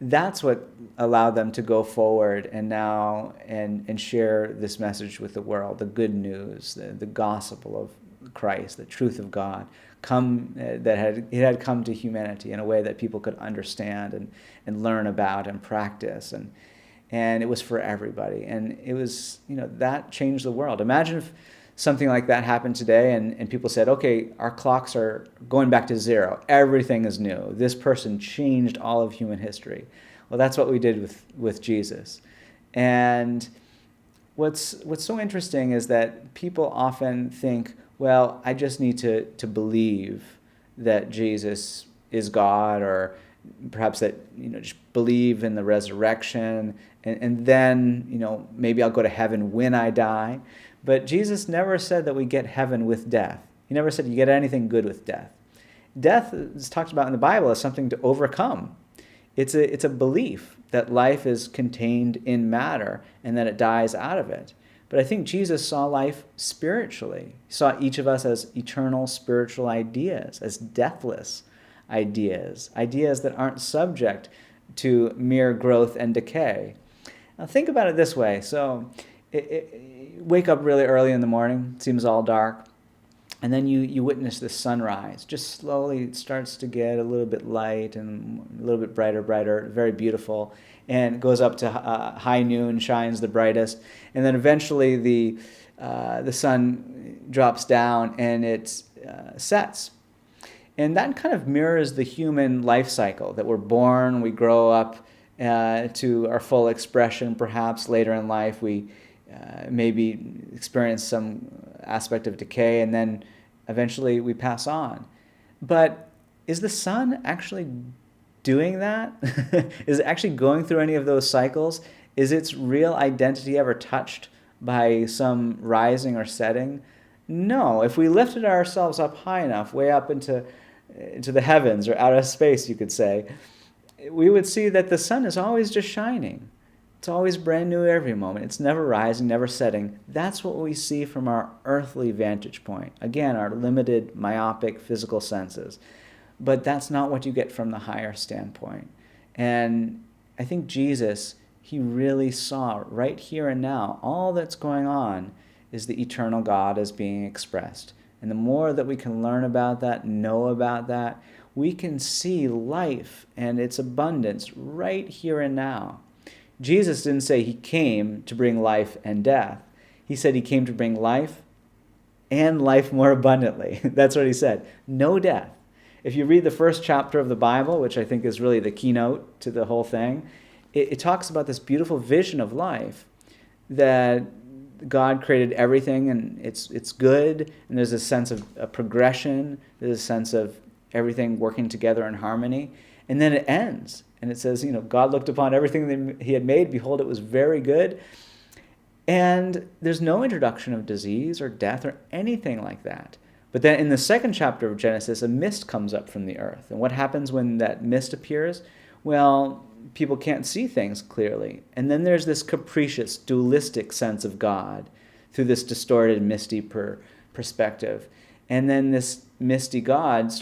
that's what allowed them to go forward and share this message with the world, the good news, the gospel of Christ, the truth of God, it had come to humanity in a way that people could understand and learn about and practice, and it was for everybody. And it was, that changed the world. Imagine if something like that happened today and people said, okay, our clocks are going back to zero. Everything is new. This person changed all of human history. Well, that's what we did with Jesus. And what's so interesting is that people often think, well, I just need to believe that Jesus is God, or perhaps that, just believe in the resurrection, and then, maybe I'll go to heaven when I die. But Jesus never said that we get heaven with death. He never said you get anything good with death. Death is talked about in the Bible as something to overcome. It's a belief that life is contained in matter and that it dies out of it. But I think Jesus saw life spiritually. He saw each of us as eternal spiritual ideas, as deathless ideas that aren't subject to mere growth and decay. Now think about it this way. So wake up really early in the morning, it seems all dark, and then you witness the sunrise. Just slowly it starts to get a little bit light and a little bit brighter, very beautiful. And it goes up to high noon, shines the brightest, and then eventually the sun drops down and it sets. And that kind of mirrors the human life cycle, that we're born, we grow up to our full expression. Perhaps later in life we maybe experience some aspect of decay, and then eventually we pass on. But is the sun actually doing that? Is it actually going through any of those cycles? Is its real identity ever touched by some rising or setting? No. If we lifted ourselves up high enough, way up into the heavens or outer space, you could say, we would see that the sun is always just shining. It's always brand new every moment. It's never rising, never setting. That's what we see from our earthly vantage point. Again, our limited, myopic physical senses. But that's not what you get from the higher standpoint. And I think Jesus, he really saw right here and now, all that's going on is the eternal God as being expressed. And the more that we can learn about that, know about that, we can see life and its abundance right here and now. Jesus didn't say he came to bring life and death. He said he came to bring life and life more abundantly. That's what he said. No death. If you read the first chapter of the Bible, which I think is really the keynote to the whole thing, it talks about this beautiful vision of life, that God created everything and it's good, and there's a sense of a progression, there's a sense of everything working together in harmony, and then it ends. And it says, God looked upon everything that he had made, behold, it was very good. And there's no introduction of disease or death or anything like that. But then in the second chapter of Genesis, a mist comes up from the earth. And what happens when that mist appears? Well, people can't see things clearly. And then there's this capricious, dualistic sense of God through this distorted, misty perspective. And then this misty God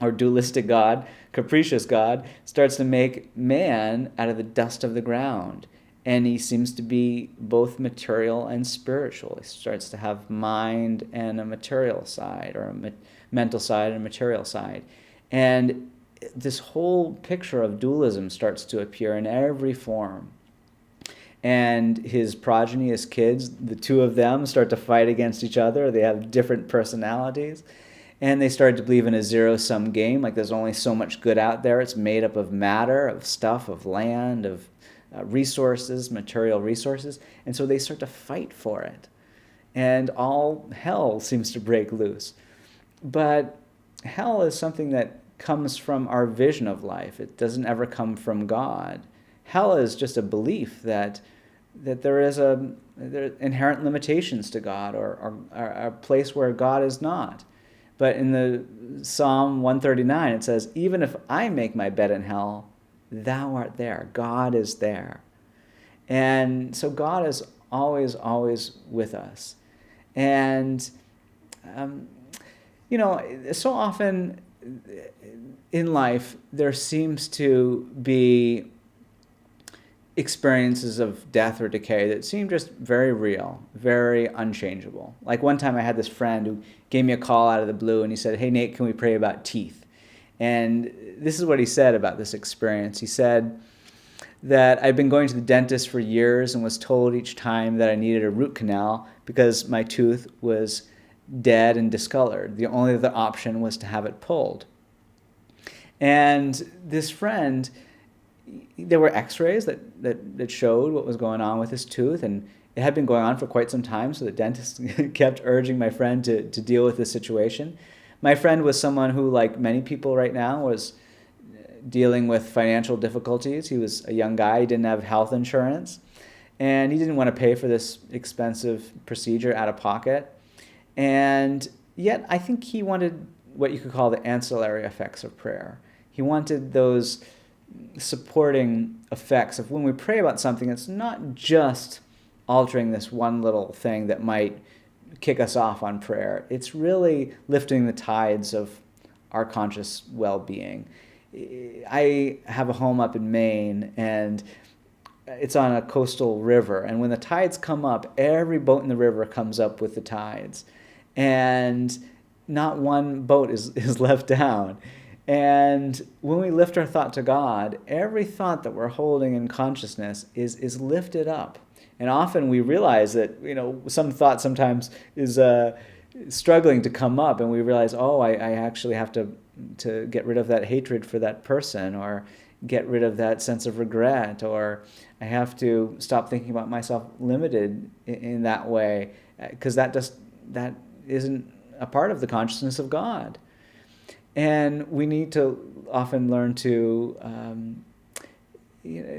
or dualistic God, capricious God, starts to make man out of the dust of the ground. And he seems to be both material and spiritual. He starts to have mind and a material side, or a mental side and a material side. And this whole picture of dualism starts to appear in every form. And his progeny, his kids, the two of them start to fight against each other. They have different personalities. And they started to believe in a zero-sum game, like there's only so much good out there. It's made up of matter, of stuff, of land, of resources, material resources. And so they start to fight for it. And all hell seems to break loose. But hell is something that comes from our vision of life. It doesn't ever come from God. Hell is just a belief that there are inherent limitations to God, or a place where God is not. But in the Psalm 139, it says, even if I make my bed in hell, thou art there. God is there. And so God is always, always with us. And, so often in life, there seems to be experiences of death or decay that seem just very real, very unchangeable. Like one time I had this friend who gave me a call out of the blue, and he said, hey, Nate, can we pray about teeth? And this is what he said about this experience. He said that I'd been going to the dentist for years and was told each time that I needed a root canal because my tooth was dead and discolored. The only other option was to have it pulled. And this friend, there were x-rays that showed what was going on with his tooth, and it had been going on for quite some time, so the dentist kept urging my friend to deal with the situation. My friend was someone who, like many people right now, was dealing with financial difficulties. He was a young guy, he didn't have health insurance, and he didn't want to pay for this expensive procedure out of pocket. And yet I think he wanted what you could call the ancillary effects of prayer. He wanted those supporting effects of when we pray about something, it's not just altering this one little thing that might kick us off on prayer. It's really lifting the tides of our conscious well-being. I have a home up in Maine, and it's on a coastal river, and when the tides come up, every boat in the river comes up with the tides, and not one boat is left down. And when we lift our thought to God, every thought that we're holding in consciousness is lifted up. And often we realize that, some thought sometimes is struggling to come up, and we realize, I actually have to get rid of that hatred for that person, or get rid of that sense of regret, or I have to stop thinking about myself limited in that way, because that isn't a part of the consciousness of God. And we need to often learn to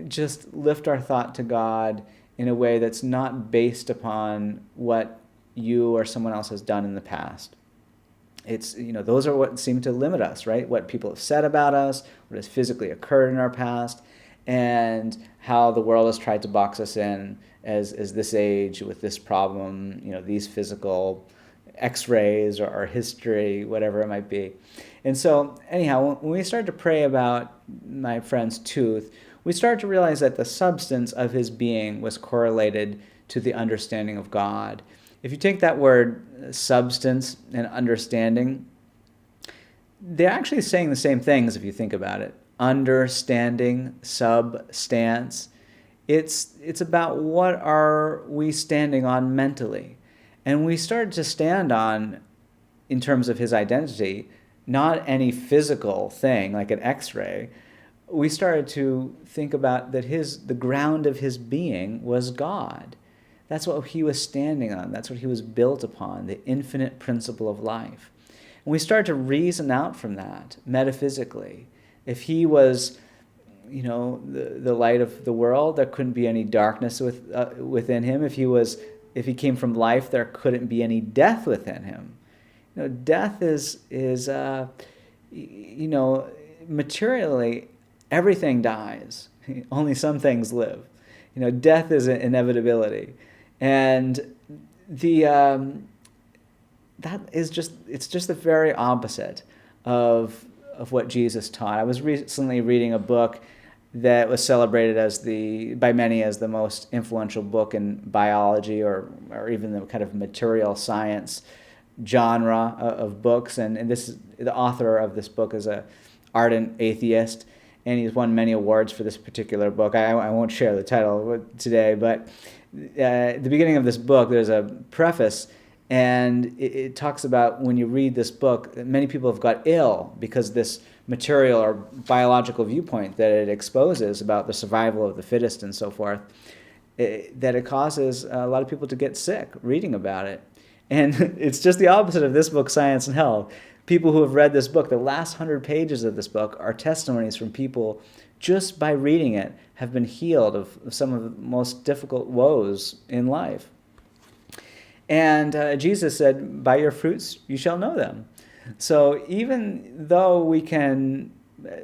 just lift our thought to God in a way that's not based upon what you or someone else has done in the past. It's, those are what seem to limit us, right? What people have said about us, what has physically occurred in our past, and how the world has tried to box us in as this age with this problem, these physical x-rays or history, whatever it might be. And so anyhow, when we started to pray about my friend's tooth, we started to realize that the substance of his being was correlated to the understanding of God. If you take that word substance and understanding, they're actually saying the same things if you think about it. Understanding, substance. It's about what are we standing on mentally. And we started to stand on, in terms of his identity, not any physical thing like an x-ray. We started to think about that the ground of his being was God. That's what he was standing on. That's what he was built upon, the infinite principle of life. And we started to reason out from that metaphysically. If he was, the light of the world, there couldn't be any darkness within him. If he came from life, there couldn't be any death within him. Death is materially, everything dies. Only some things live. Death is an inevitability. And that is it's just the very opposite of what Jesus taught. I was recently reading a book that was celebrated by many as the most influential book in biology or even the kind of material science genre of books. And the author of this book is a ardent atheist, and he's won many awards for this particular book. I won't share the title today, but at the beginning of this book, there's a preface, and it talks about when you read this book, many people have got ill because this material or biological viewpoint that it exposes about the survival of the fittest and so forth, that it causes a lot of people to get sick reading about it. And it's just the opposite of this book, Science and Health. People who have read this book, the last 100 pages of this book are testimonies from people just by reading it have been healed of some of the most difficult woes in life. And Jesus said, by your fruits you shall know them. So even though we can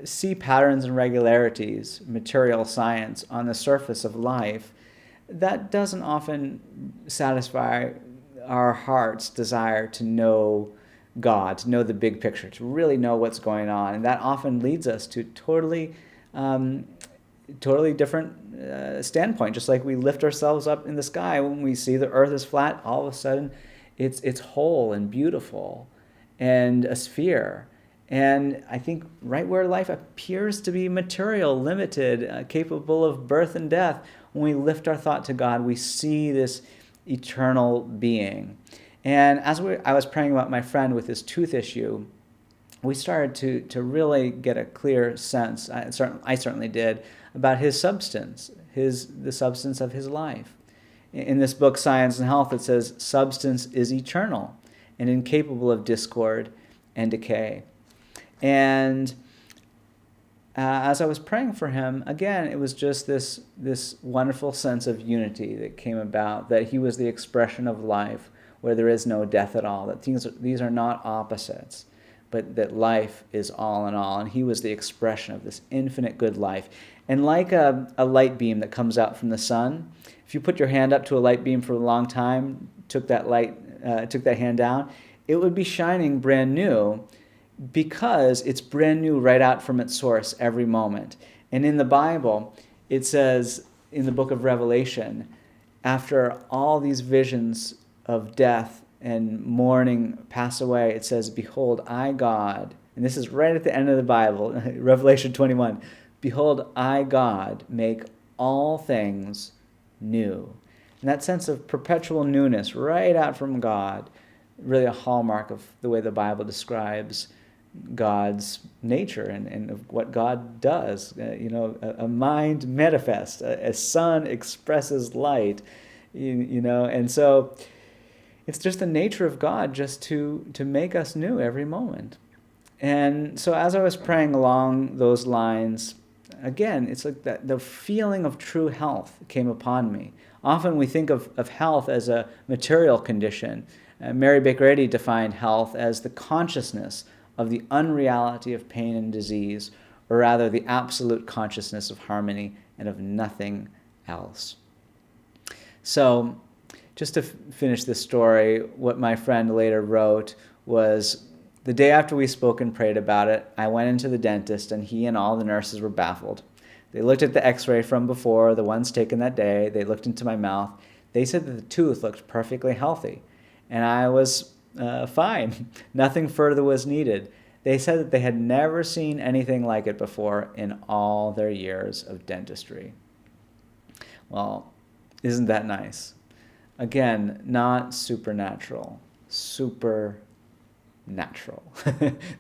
see patterns and regularities, material science, on the surface of life, that doesn't often satisfy our heart's desire to know God, to know the big picture, to really know what's going on. And that often leads us to totally different standpoint. Just like we lift ourselves up in the sky, when we see the earth is flat, all of a sudden it's whole and beautiful and a sphere. And I think right where life appears to be material, limited, capable of birth and death, when we lift our thought to God, we see this eternal being. And as I was praying about my friend with his tooth issue, we started to really get a clear sense, I certainly did, about his substance, the substance of his life. In this book, Science and Health, it says, substance is eternal and incapable of discord and decay. And as I was praying for him, again, it was just this wonderful sense of unity that came about, that he was the expression of life where there is no death at all, that these are not opposites, but that life is all in all. And he was the expression of this infinite good life. And like a light beam that comes out from the sun, if you put your hand up to a light beam for a long time, took that hand down, it would be shining brand new, because it's brand new right out from its source every moment. And in the Bible, it says in the book of Revelation, after all these visions of death and mourning pass away, it says, behold, I, God, and this is right at the end of the Bible, Revelation 21, behold, I, God, make all things new. And that sense of perpetual newness right out from God, really a hallmark of the way the Bible describes God's nature and of what God does. A mind manifests, a sun expresses light, and so it's just the nature of God just to make us new every moment. And so as I was praying along those lines, again, it's like that the feeling of true health came upon me. Often we think of health as a material condition. Mary Baker Eddy defined health as the consciousness of the unreality of pain and disease, or rather the absolute consciousness of harmony and of nothing else. So, just to finish this story, what my friend later wrote was, the day after we spoke and prayed about it, I went into the dentist and he and all the nurses were baffled. They looked at the x-ray from before, the ones taken that day. They looked into my mouth. They said that the tooth looked perfectly healthy. And I was fine. Nothing further was needed. They said that they had never seen anything like it before in all their years of dentistry. Well, isn't that nice? Again, not supernatural, supernatural.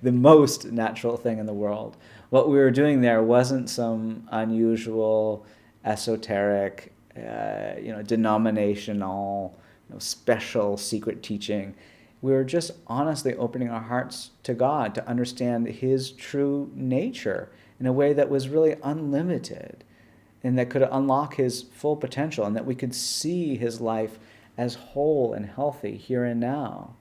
The most natural thing in the world. What we were doing there wasn't some unusual, esoteric, denominational, special secret teaching. We were just honestly opening our hearts to God to understand his true nature in a way that was really unlimited and that could unlock his full potential, and that we could see his life as whole and healthy here and now.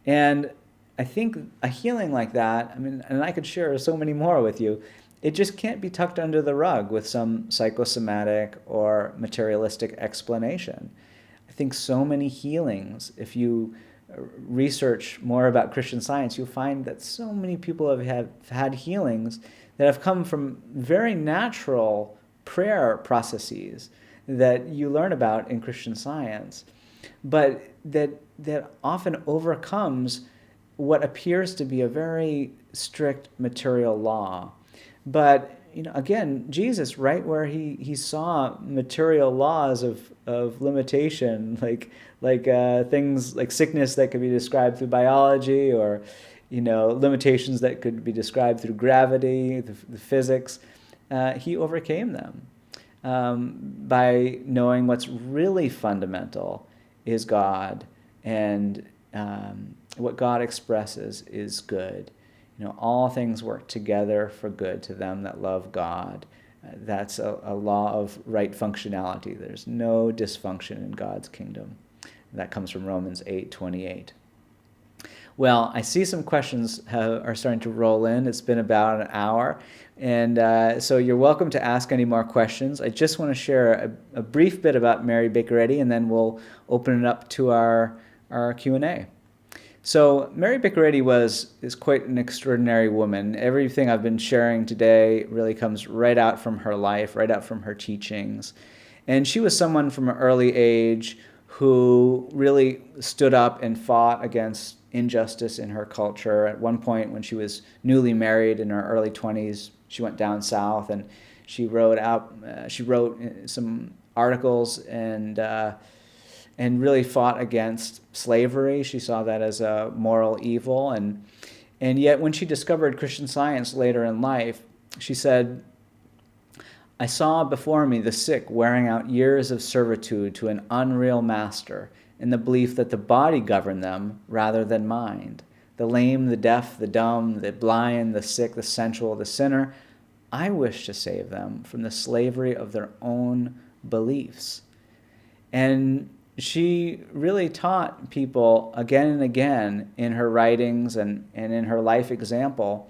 And I think a healing like that, and I could share so many more with you, it just can't be tucked under the rug with some psychosomatic or materialistic explanation. I think so many healings, if you research more about Christian Science, you'll find that so many people have had healings that have come from very natural prayer processes that you learn about in Christian Science, but that often overcomes what appears to be a very strict material law. But again, Jesus, right where he saw material laws of limitation, like things like sickness that could be described through biology, or limitations that could be described through gravity, the physics, he overcame them by knowing what's really fundamental is God, and what God expresses is good. All things work together for good to them that love God. That's a law of right functionality. There's no dysfunction in God's kingdom. That comes from Romans 8:28. Well, I see some questions are starting to roll in. It's been about an hour, and so you're welcome to ask any more questions. I just want to share a brief bit about Mary Baker Eddy, and then we'll open it up to our Q&A. So Mary Baker Eddy is quite an extraordinary woman. Everything I've been sharing today really comes right out from her life, right out from her teachings. And she was someone from an early age who really stood up and fought against injustice in her culture. At one point, when she was newly married in her early 20s, she went down south and she wrote some articles and really fought against slavery. She saw that as a moral evil, and yet when she discovered Christian Science later in life, she said, "I saw before me the sick wearing out years of servitude to an unreal master in the belief that the body governed them rather than mind. The lame, the deaf, the dumb, the blind, the sick, the sensual, the sinner. I wish to save them from the slavery of their own beliefs." And she really taught people again and again in her writings and in her life example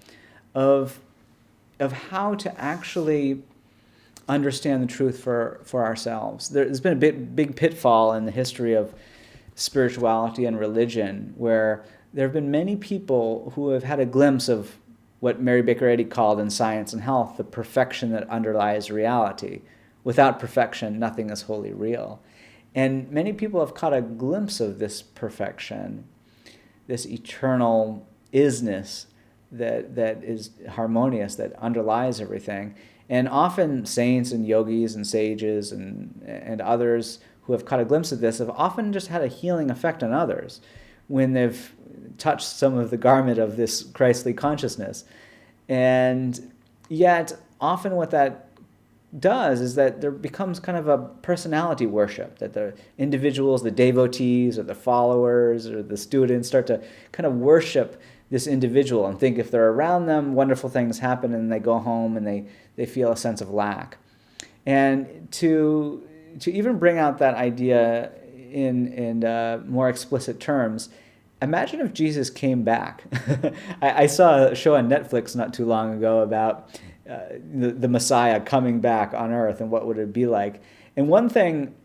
of how to actually understand the truth for ourselves. There's been a big pitfall in the history of spirituality and religion where there have been many people who have had a glimpse of what Mary Baker Eddy called in Science and Health the perfection that underlies reality. Without perfection, nothing is wholly real. And many people have caught a glimpse of this perfection, this eternal isness that is harmonious, that underlies everything. And often saints and yogis and sages and others who have caught a glimpse of this have often just had a healing effect on others when they've touched some of the garment of this Christly consciousness. And yet, often what that does is that there becomes kind of a personality worship, that the individuals, the devotees or the followers or the students start to kind of worship this individual and think if they're around them, wonderful things happen, and they go home and they feel a sense of lack. And to even bring out that idea in more explicit terms, imagine if Jesus came back. I saw a show on Netflix not too long ago about the Messiah coming back on earth and what would it be like. And one thing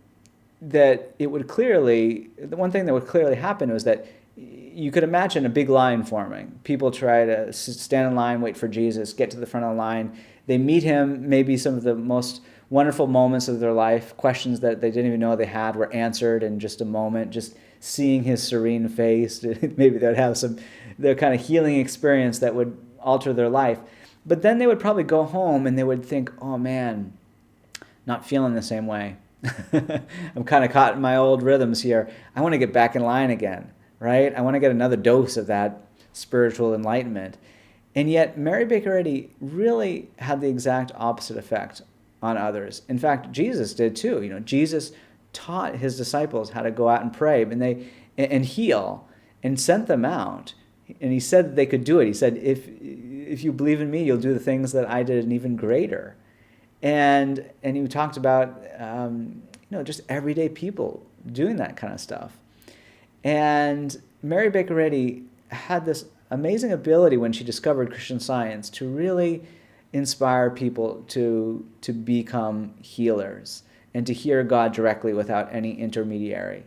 that would clearly happen was that you could imagine a big line forming. People try to stand in line, wait for Jesus, get to the front of the line. They meet him, maybe some of the most wonderful moments of their life, questions that they didn't even know they had were answered in just a moment, just seeing his serene face. Maybe they'd have the kind of healing experience that would alter their life. But then they would probably go home and they would think, oh man, not feeling the same way. I'm kind of caught in my old rhythms here. I want to get back in line again, right? I want to get another dose of that spiritual enlightenment. And yet Mary Baker Eddy really had the exact opposite effect on others. In fact, Jesus did too. Jesus taught his disciples how to go out and pray and heal and sent them out. And he said that they could do it. He said, if you believe in me, you'll do the things that I did and even greater. And he talked about just everyday people doing that kind of stuff. And Mary Baker Eddy had this amazing ability when she discovered Christian Science to really inspire people to become healers and to hear God directly without any intermediary.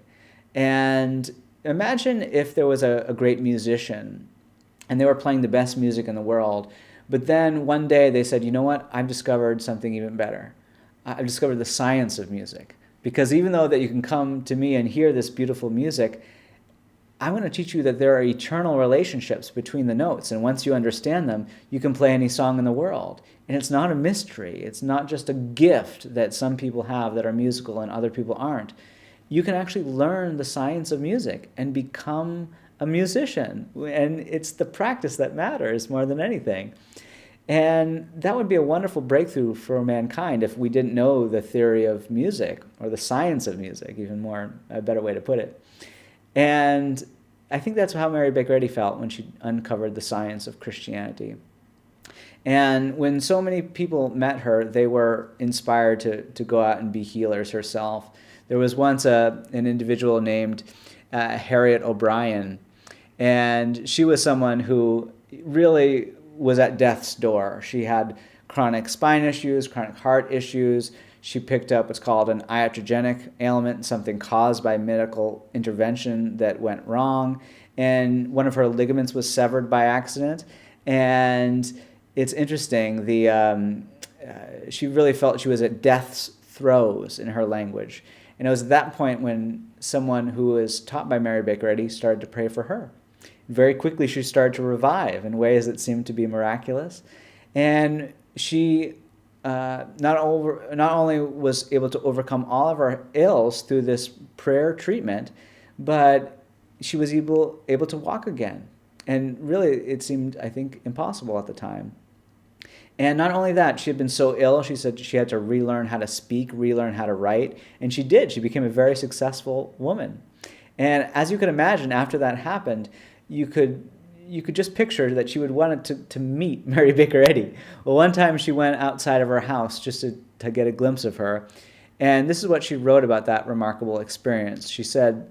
And imagine if there was a great musician and they were playing the best music in the world, but then one day they said, you know what, I've discovered something even better. I've discovered the science of music. Because even though that you can come to me and hear this beautiful music, I'm going to teach you that there are eternal relationships between the notes. And once you understand them, you can play any song in the world. And it's not a mystery. It's not just a gift that some people have that are musical and other people aren't. You can actually learn the science of music and become a musician. And it's the practice that matters more than anything. And that would be a wonderful breakthrough for mankind if we didn't know the theory of music, or the science of music, even more, a better way to put it. And I think that's how Mary Baker Eddy felt when she uncovered the science of Christianity. And when so many people met her, they were inspired to go out and be healers herself. There was once an individual named Harriet O'Brien, and she was someone who really was at death's door. She had chronic spine issues, chronic heart issues. She picked up what's called an iatrogenic ailment, something caused by medical intervention that went wrong. And one of her ligaments was severed by accident. And it's interesting, she really felt she was at death's throes in her language. And it was at that point when someone who was taught by Mary Baker Eddy started to pray for her. very quickly she started to revive in ways that seemed to be miraculous. And she not only was able to overcome all of her ills through this prayer treatment, but she was able to walk again. And really, it seemed, I think, impossible at the time. And not only that, she had been so ill, she said she had to relearn how to speak, relearn how to write. And she did. She became a very successful woman. And as you can imagine, after that happened, you could just picture that she would want to meet Mary Baker Eddy. Well, one time she went outside of her house just to get a glimpse of her. And this is what she wrote about that remarkable experience. She said,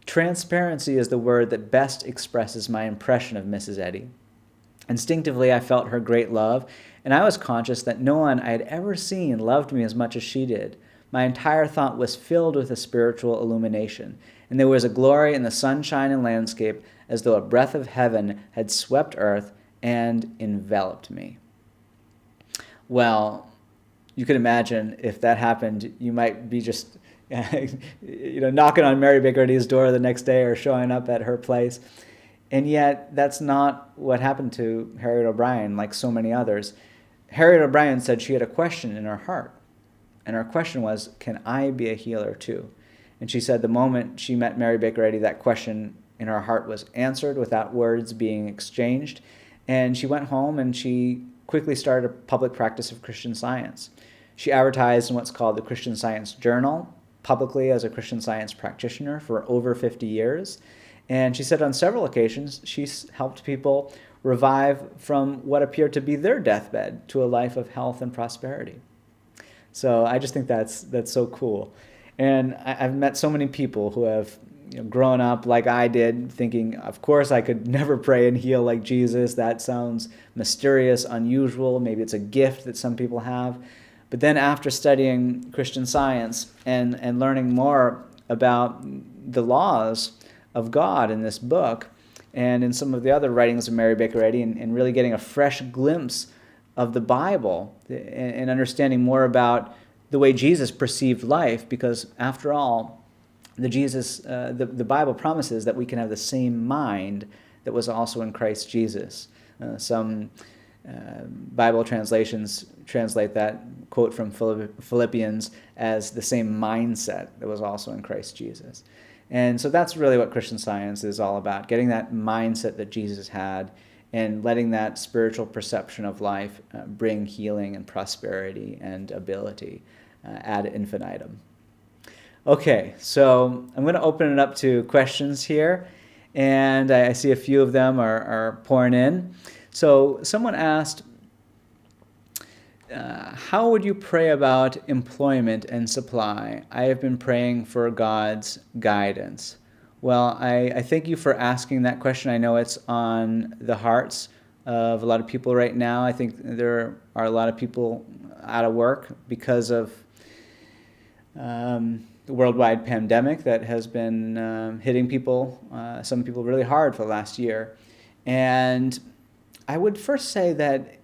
"Transparency is the word that best expresses my impression of Mrs. Eddy. Instinctively, I felt her great love, and I was conscious that no one I had ever seen loved me as much as she did. My entire thought was filled with a spiritual illumination, and there was a glory in the sunshine and landscape as though a breath of heaven had swept earth and enveloped me." Well, you can imagine if that happened, you might be just knocking on Mary Baker Eddy's door the next day or showing up at her place. And yet, that's not what happened to Harriet O'Brien, like so many others. Harriet O'Brien said she had a question in her heart. And her question was, can I be a healer too? And she said the moment she met Mary Baker Eddy, that question in her heart was answered without words being exchanged. And she went home and she quickly started a public practice of Christian Science. She advertised in what's called the Christian Science Journal publicly as a Christian Science practitioner for over 50 years. And she said on several occasions, she's helped people revive from what appeared to be their deathbed to a life of health and prosperity. So I just think that's so cool. And I've met so many people who have grown up like I did, thinking, of course, I could never pray and heal like Jesus. That sounds mysterious, unusual. Maybe it's a gift that some people have. But then after studying Christian Science and learning more about the laws of God in this book and in some of the other writings of Mary Baker Eddy, and really getting a fresh glimpse of the Bible and understanding more about the way Jesus perceived life, because after all, the Bible promises that we can have the same mind that was also in Christ Jesus. Some Bible translations translate that quote from Philippians as the same mindset that was also in Christ Jesus. And so that's really what Christian Science is all about, getting that mindset that Jesus had and letting that spiritual perception of life bring healing and prosperity and ability ad infinitum. Okay, so I'm going to open it up to questions here, and I see a few of them are pouring in. So someone asked, how would you pray about employment and supply? I have been praying for God's guidance. Well, I thank you for asking that question. I know it's on the hearts of a lot of people right now. I think there are a lot of people out of work because of the worldwide pandemic that has been hitting people, some people really hard for the last year. And I would first say that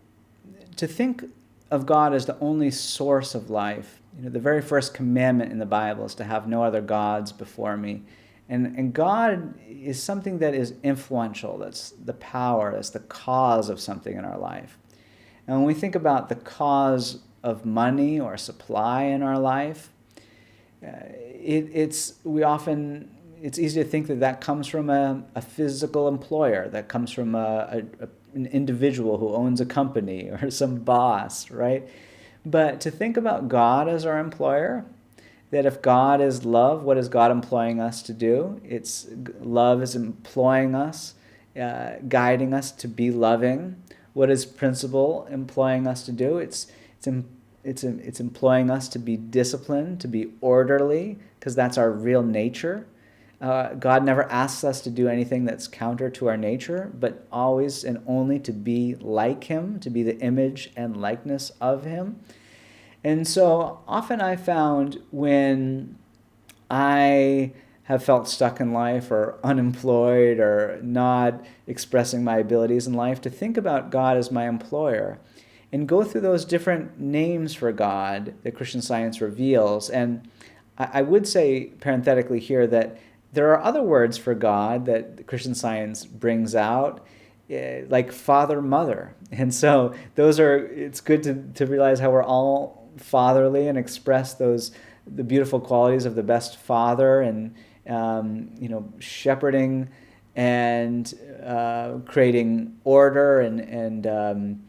to think of God as the only source of life, the very first commandment in the Bible is to have no other gods before me. And God is something that is influential, that's the power, that's the cause of something in our life. And when we think about the cause of money or supply in our life, it's easy to think that comes from a physical employer, that comes from an individual who owns a company or some boss, right? But to think about God as our employer, that if God is love, what is God employing us to do? Love is employing us, guiding us to be loving. What is principle employing us to do? It's employing us to be disciplined, to be orderly, because that's our real nature. God never asks us to do anything that's counter to our nature, but always and only to be like Him, to be the image and likeness of Him. And so often I found when I have felt stuck in life or unemployed or not expressing my abilities in life, to think about God as my employer and go through those different names for God that Christian Science reveals. And I would say parenthetically here that there are other words for God that Christian Science brings out, like father, mother. And so it's good to realize how we're all fatherly and express the beautiful qualities of the best father, and shepherding and creating order and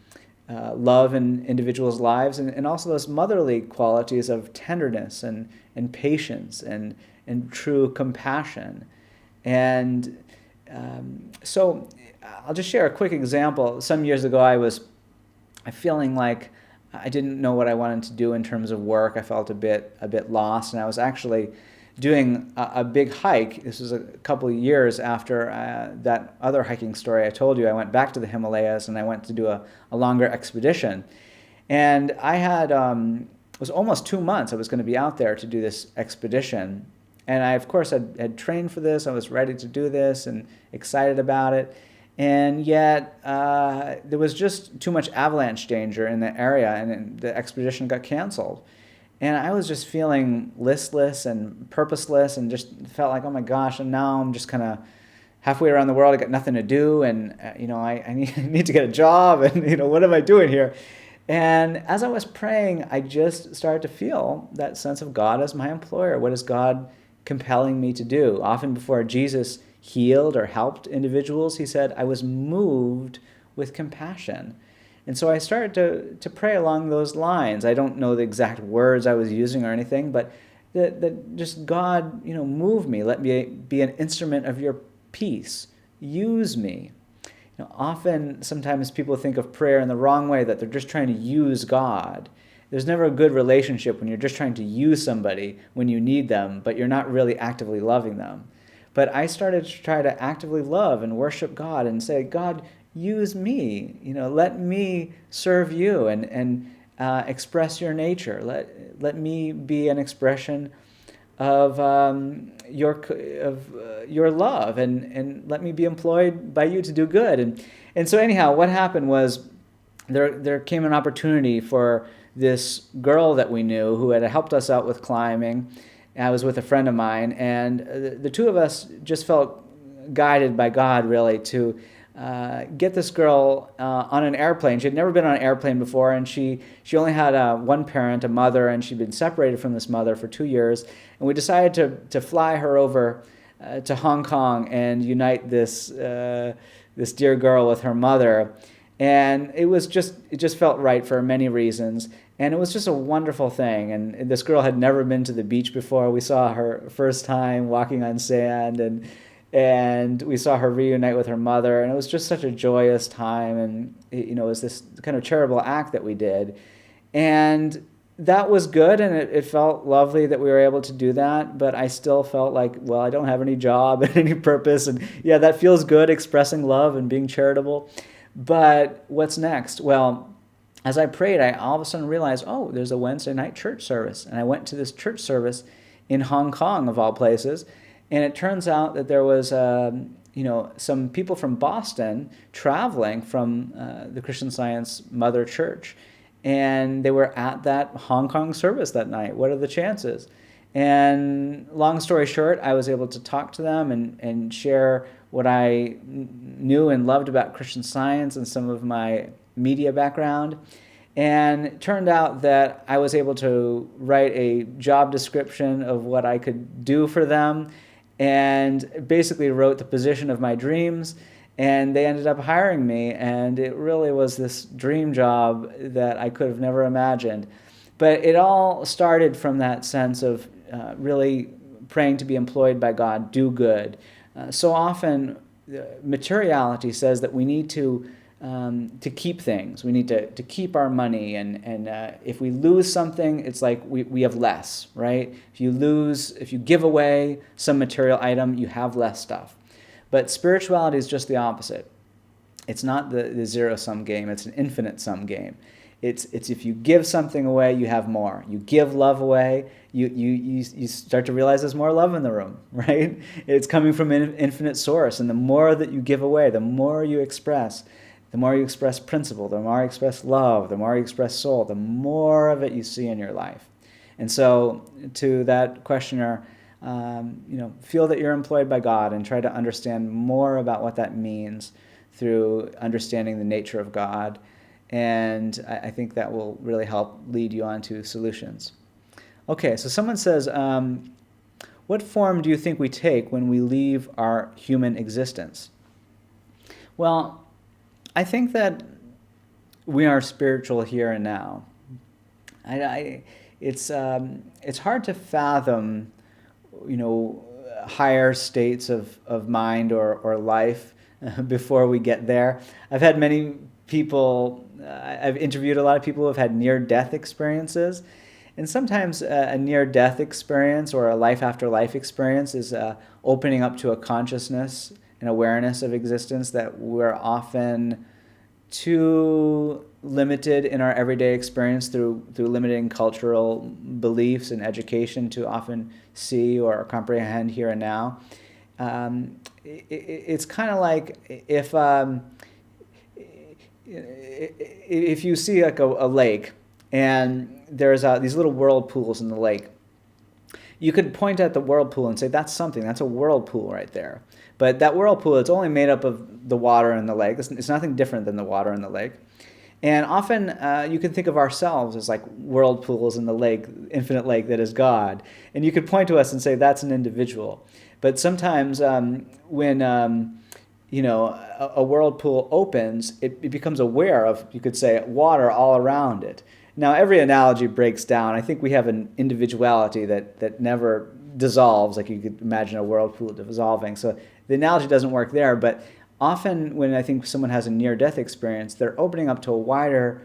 love in individuals' lives, and also those motherly qualities of tenderness and patience and true compassion. And so I'll just share a quick example. Some years ago, I was feeling like I didn't know what I wanted to do in terms of work. I felt a bit lost, and I was actually doing a big hike. This was a couple of years after that other hiking story I told you. I went back to the Himalayas, and I went to do a longer expedition. And I had, it was almost 2 months I was going to be out there to do this expedition. And I, of course, had trained for this. I was ready to do this and excited about it. And yet there was just too much avalanche danger in the area, and the expedition got canceled. And I was just feeling listless and purposeless, and just felt like, oh my gosh, and now I'm just kind of halfway around the world. I got nothing to do, and I need to get a job, and what am I doing here? And as I was praying, I just started to feel that sense of God as my employer. What is God compelling me to do? Often before Jesus healed or helped individuals, he said, I was moved with compassion. And so I started to pray along those lines. I don't know the exact words I was using or anything, but that just God, move me. Let me be an instrument of your peace. Use me. Often, sometimes people think of prayer in the wrong way, that they're just trying to use God. There's never a good relationship when you're just trying to use somebody when you need them, but you're not really actively loving them. But I started to try to actively love and worship God and say, God, use me. Let me serve you and express your nature. Let me be an expression of your love, and let me be employed by you to do good. And so anyhow, what happened was there came an opportunity for this girl that we knew who had helped us out with climbing. I was with a friend of mine, and the two of us just felt guided by God, really, to get this girl on an airplane. She had never been on an airplane before, and she only had one parent, a mother, and she'd been separated from this mother for 2 years. And we decided to fly her over to Hong Kong and unite this dear girl with her mother. And it just felt right for many reasons. And it was just a wonderful thing. And this girl had never been to the beach before. We saw her first time walking on sand, and we saw her reunite with her mother, and it was just such a joyous time. And it was this kind of charitable act that we did, and that was good, and it felt lovely that we were able to do that. But I still felt like, well, I don't have any job and any purpose, and yeah, that feels good, expressing love and being charitable. But what's next? Well, as I prayed, I all of a sudden realized, oh, there's a Wednesday night church service, and I went to this church service in Hong Kong, of all places. And it turns out that there was, some people from Boston traveling from the Christian Science Mother Church. And they were at that Hong Kong service that night. What are the chances? And long story short, I was able to talk to them and share what I knew and loved about Christian Science and some of my media background. And it turned out that I was able to write a job description of what I could do for them, and basically wrote the position of my dreams, and they ended up hiring me, and it really was this dream job that I could have never imagined. But it all started from that sense of really praying to be employed by God, do good. So often, materiality says that we need to keep things. We need to keep our money, and if we lose something, it's like we have less, right? If you give away some material item, you have less stuff. But spirituality is just the opposite. It's not the zero-sum game. It's an infinite-sum game. It's if you give something away, you have more. You give love away, you start to realize there's more love in the room, right? It's coming from an infinite source, and the more that you give away, the more you express principle, the more you express love, the more you express soul, the more of it you see in your life. And so to that questioner, feel that you're employed by God and try to understand more about what that means through understanding the nature of God. And I think that will really help lead you on to solutions. Okay, so someone says, what form do you think we take when we leave our human existence? Well, I think that we are spiritual here and now. It's hard to fathom, higher states of mind or life before we get there. I've had many people, I've interviewed a lot of people who have had near-death experiences. And sometimes a near-death experience or a life-after-life experience is opening up to a consciousness and awareness of existence that we're often too limited in our everyday experience through limiting cultural beliefs and education to often see or comprehend here and now. It's kind of like if you see like a lake and there's these little whirlpools in the lake, you could point at the whirlpool and say, that's a whirlpool right there. But that whirlpool, it's only made up of the water in the lake. It's nothing different than the water in the lake. And often you can think of ourselves as like whirlpools in the lake, infinite lake that is God. And you could point to us and say, that's an individual. But sometimes when a whirlpool opens, it becomes aware of, you could say, water all around it. Now, every analogy breaks down. I think we have an individuality that never dissolves, like you could imagine a whirlpool dissolving. So the analogy doesn't work there, but often when I think someone has a near-death experience, they're opening up to a wider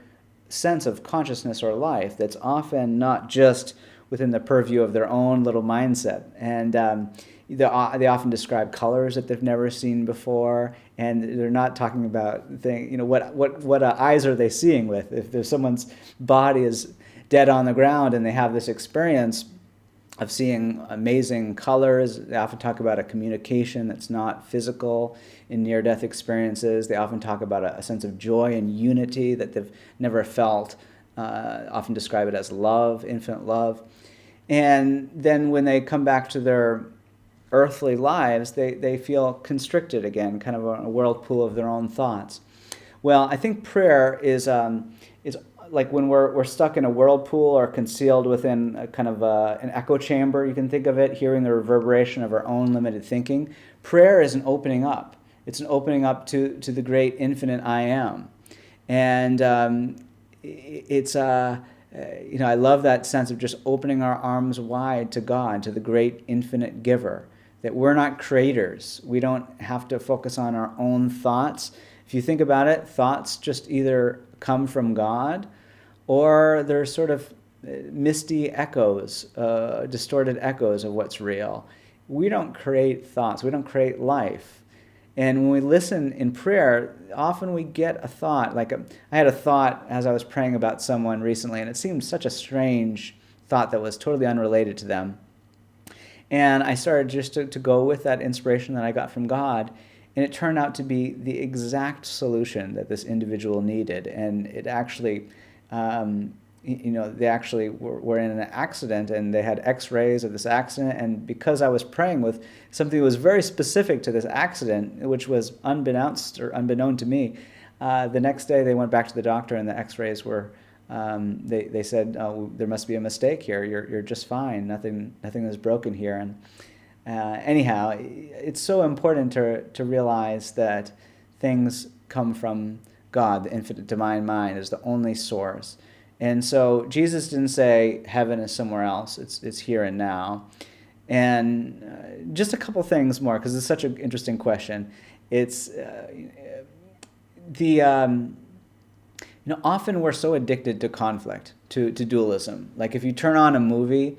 sense of consciousness or life that's often not just within the purview of their own little mindset. And they often describe colors that they've never seen before, and they're not talking about what eyes are they seeing with. If there's someone's body is dead on the ground and they have this experience of seeing amazing colors, they often talk about a communication that's not physical in near-death experiences. They often talk about a sense of joy and unity that they've never felt, often describe it as love, infinite love. And then when they come back to their earthly lives, they feel constricted again, kind of a whirlpool of their own thoughts. Well, I think prayer is like when we're stuck in a whirlpool or concealed within a kind of an echo chamber, you can think of it, hearing the reverberation of our own limited thinking. Prayer is an opening up. It's an opening up to the great infinite I am. And I love that sense of just opening our arms wide to God, to the great infinite giver, that we're not creators. We don't have to focus on our own thoughts. If you think about it, thoughts just either come from God or they're sort of misty echoes, distorted echoes of what's real. We don't create thoughts. We don't create life. And when we listen in prayer, often we get a thought. Like I had a thought as I was praying about someone recently, and it seemed such a strange thought that was totally unrelated to them. And I started just to go with that inspiration that I got from God, and it turned out to be the exact solution that this individual needed. And it actually, they actually were in an accident, and they had x-rays of this accident. And because I was praying with something that was very specific to this accident, which was unbeknown to me, the next day they went back to the doctor, and the x-rays were, they said, oh, there must be a mistake here. You're just fine. Nothing is broken here. And anyhow, it's so important to realize that things come from God. The infinite divine mind is the only source. And so Jesus didn't say heaven is somewhere else. It's here and now. And just a couple things more, because it's such an interesting question. It's often we're so addicted to conflict, to dualism. Like if you turn on a movie,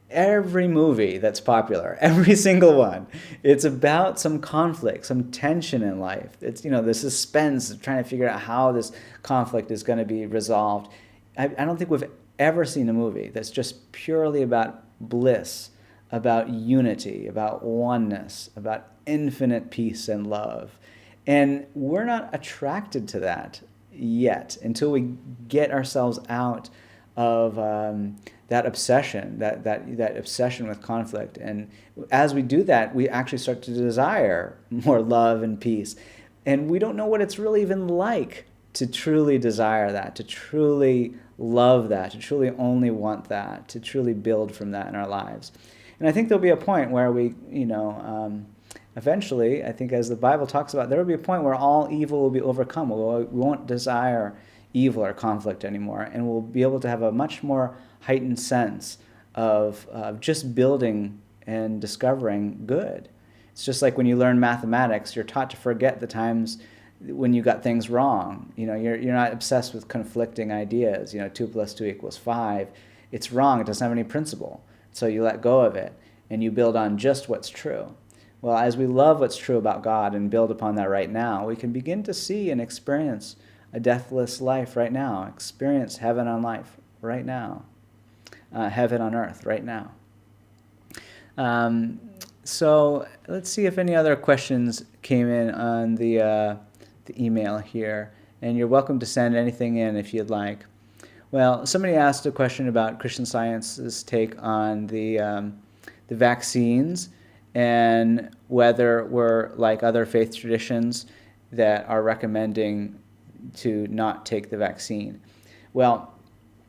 every movie that's popular, every single one, it's about some conflict, some tension in life. It's, the suspense of trying to figure out how this conflict is going to be resolved. I don't think we've ever seen a movie that's just purely about bliss, about unity, about oneness, about infinite peace and love. And we're not attracted to that yet until we get ourselves out of that obsession, that obsession with conflict. And as we do that, we actually start to desire more love and peace. And we don't know what it's really even like to truly desire that, to truly love that, to truly only want that, to truly build from that in our lives. And I think there'll be a point where we, eventually, I think as the Bible talks about, there will be a point where all evil will be overcome. We won't desire evil or conflict anymore, and we'll be able to have a much more heightened sense of just building and discovering good. It's just like when you learn mathematics, you're taught to forget the times when you got things wrong. You're not obsessed with conflicting ideas. 2 + 2 = 5. It's wrong. It doesn't have any principle. So you let go of it, and you build on just what's true. Well, as we love what's true about God and build upon that right now, we can begin to see and experience a deathless life right now. Experience heaven on life right now. Heaven on earth right now. So let's see if any other questions came in on the email here. And you're welcome to send anything in if you'd like. Well, somebody asked a question about Christian Science's take on the vaccines and whether we're like other faith traditions that are recommending to not take the vaccine. Well,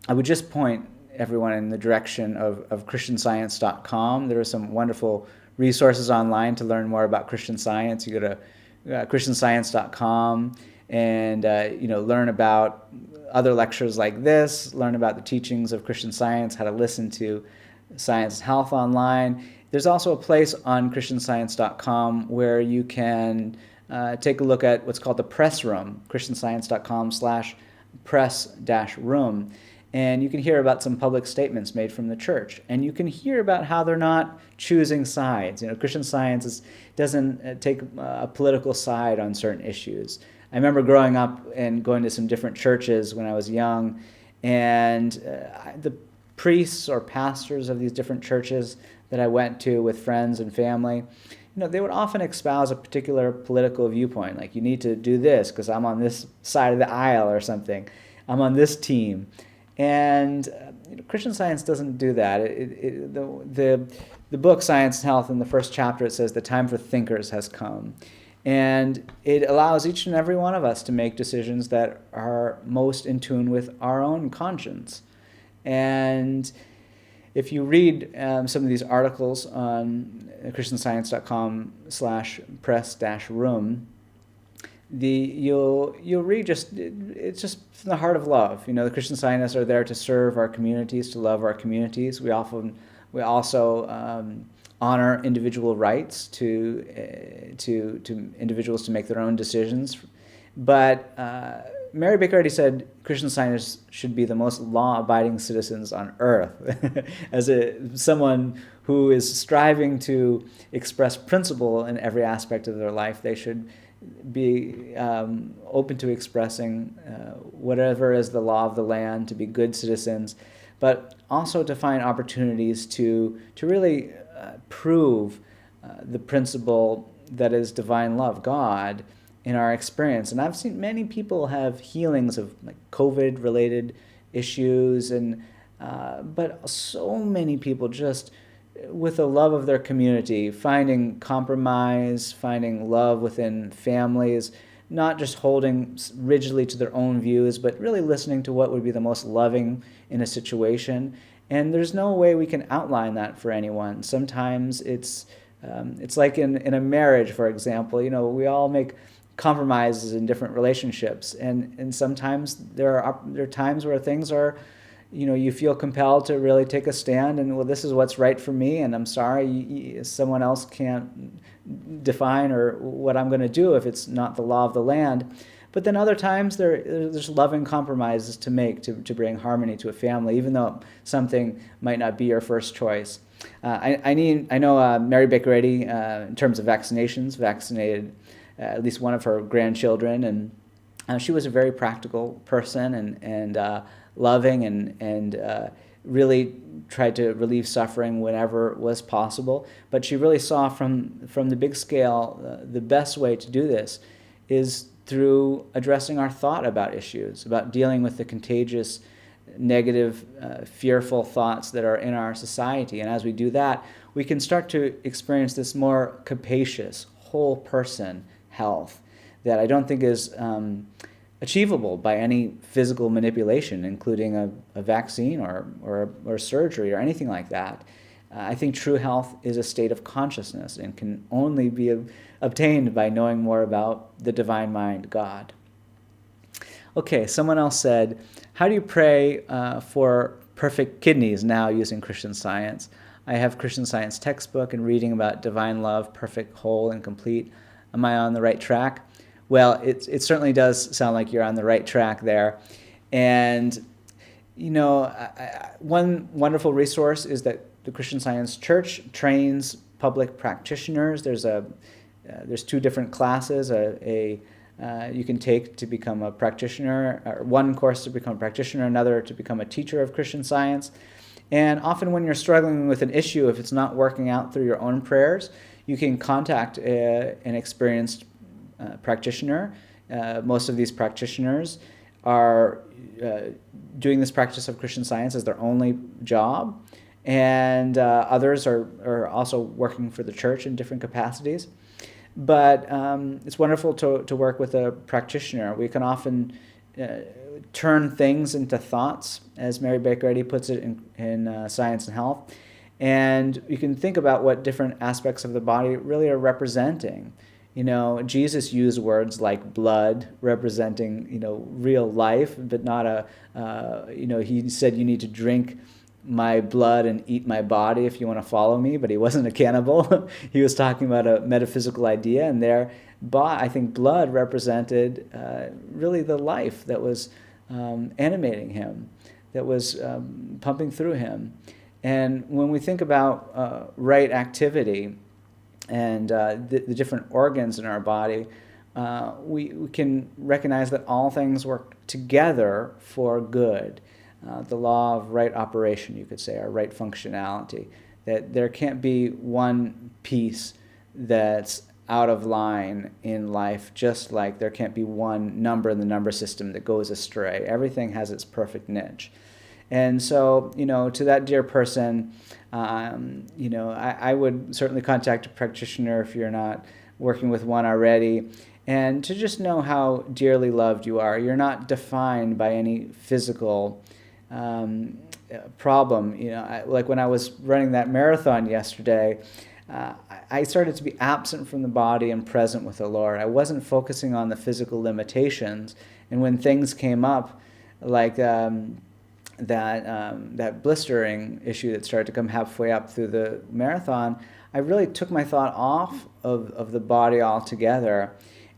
I would just point everyone in the direction of christianscience.com. There are some wonderful resources online to learn more about Christian Science. You go to christianscience.com and learn about other lectures like this, learn about the teachings of Christian Science, how to listen to Science and Health online. There's also a place on christianscience.com where you can take a look at what's called the press room, christianscience.com/press-room. And you can hear about some public statements made from the church. And you can hear about how they're not choosing sides. Christian Science doesn't take a political side on certain issues. I remember growing up and going to some different churches when I was young, and the priests or pastors of these different churches that I went to with friends and family, they would often espouse a particular political viewpoint, like you need to do this because I'm on this side of the aisle or something. I'm on this team. And Christian Science doesn't do that. The book Science and Health, in the first chapter, it says the time for thinkers has come. And it allows each and every one of us to make decisions that are most in tune with our own conscience. And if you read some of these articles on christianscience.com/press-room, you'll read it's just from the heart of love. The Christian Scientists are there to serve our communities, to love our communities. We also honor individual rights to individuals to make their own decisions. But Mary Baker Eddy said Christian Scientists should be the most law-abiding citizens on earth. As someone who is striving to express principle in every aspect of their life, they should be open to expressing whatever is the law of the land, to be good citizens, but also to find opportunities to really prove the principle that is divine love, God, in our experience. And I've seen many people have healings of COVID-related issues, but so many people just with the love of their community, finding compromise, finding love within families, not just holding rigidly to their own views, but really listening to what would be the most loving in a situation. And there's no way we can outline that for anyone. Sometimes it's like in a marriage, for example. We all make compromises in different relationships, and sometimes there are times where things are, you feel compelled to really take a stand and, well, this is what's right for me, and I'm sorry, someone else can't define or what I'm going to do if it's not the law of the land. But then other times there's loving compromises to make to bring harmony to a family, even though something might not be your first choice. I know Mary Baker Eddy, in terms of vaccinations, vaccinated at least one of her grandchildren, and she was a very practical person and loving and really tried to relieve suffering whenever was possible. But she really saw from the big scale the best way to do this is through addressing our thought about issues, about dealing with the contagious negative, fearful thoughts that are in our society. And as we do that, we can start to experience this more capacious, whole person health that I don't think is achievable by any physical manipulation, including a vaccine or surgery or anything like that. I think true health is a state of consciousness and can only be obtained by knowing more about the divine mind, God. Okay, someone else said, how do you pray for perfect kidneys now using Christian Science? I have Christian Science textbook and reading about divine love, perfect, whole, and complete. Am I on the right track? Well, it certainly does sound like you're on the right track there. And, one wonderful resource is that the Christian Science Church trains public practitioners. There's two different classes. You can take to become a practitioner, or one course to become a practitioner, another to become a teacher of Christian Science. And often when you're struggling with an issue, if it's not working out through your own prayers, you can contact an experienced practitioner. Most of these practitioners are doing this practice of Christian Science as their only job, and others are also working for the church in different capacities. But it's wonderful to work with a practitioner. We can often turn things into thoughts, as Mary Baker Eddy puts it in Science and Health. And you can think about what different aspects of the body really are representing. Jesus used words like blood, representing, real life, but not he said you need to drink my blood and eat my body if you want to follow me, but he wasn't a cannibal. He was talking about a metaphysical idea, and I think blood represented really the life that was animating him, that was pumping through him. And when we think about right activity and the different organs in our body, we can recognize that all things work together for good. The law of right operation, you could say, or right functionality, that there can't be one piece that's out of line in life, just like there can't be one number in the number system that goes astray. Everything has its perfect niche. And so, to that dear person, I would certainly contact a practitioner if you're not working with one already, and to just know how dearly loved you are. You're not defined by any physical problem. Like when I was running that marathon yesterday, I started to be absent from the body and present with the Lord. I wasn't focusing on the physical limitations. And when things came up, like that blistering issue that started to come halfway up through the marathon, I really took my thought off of the body altogether,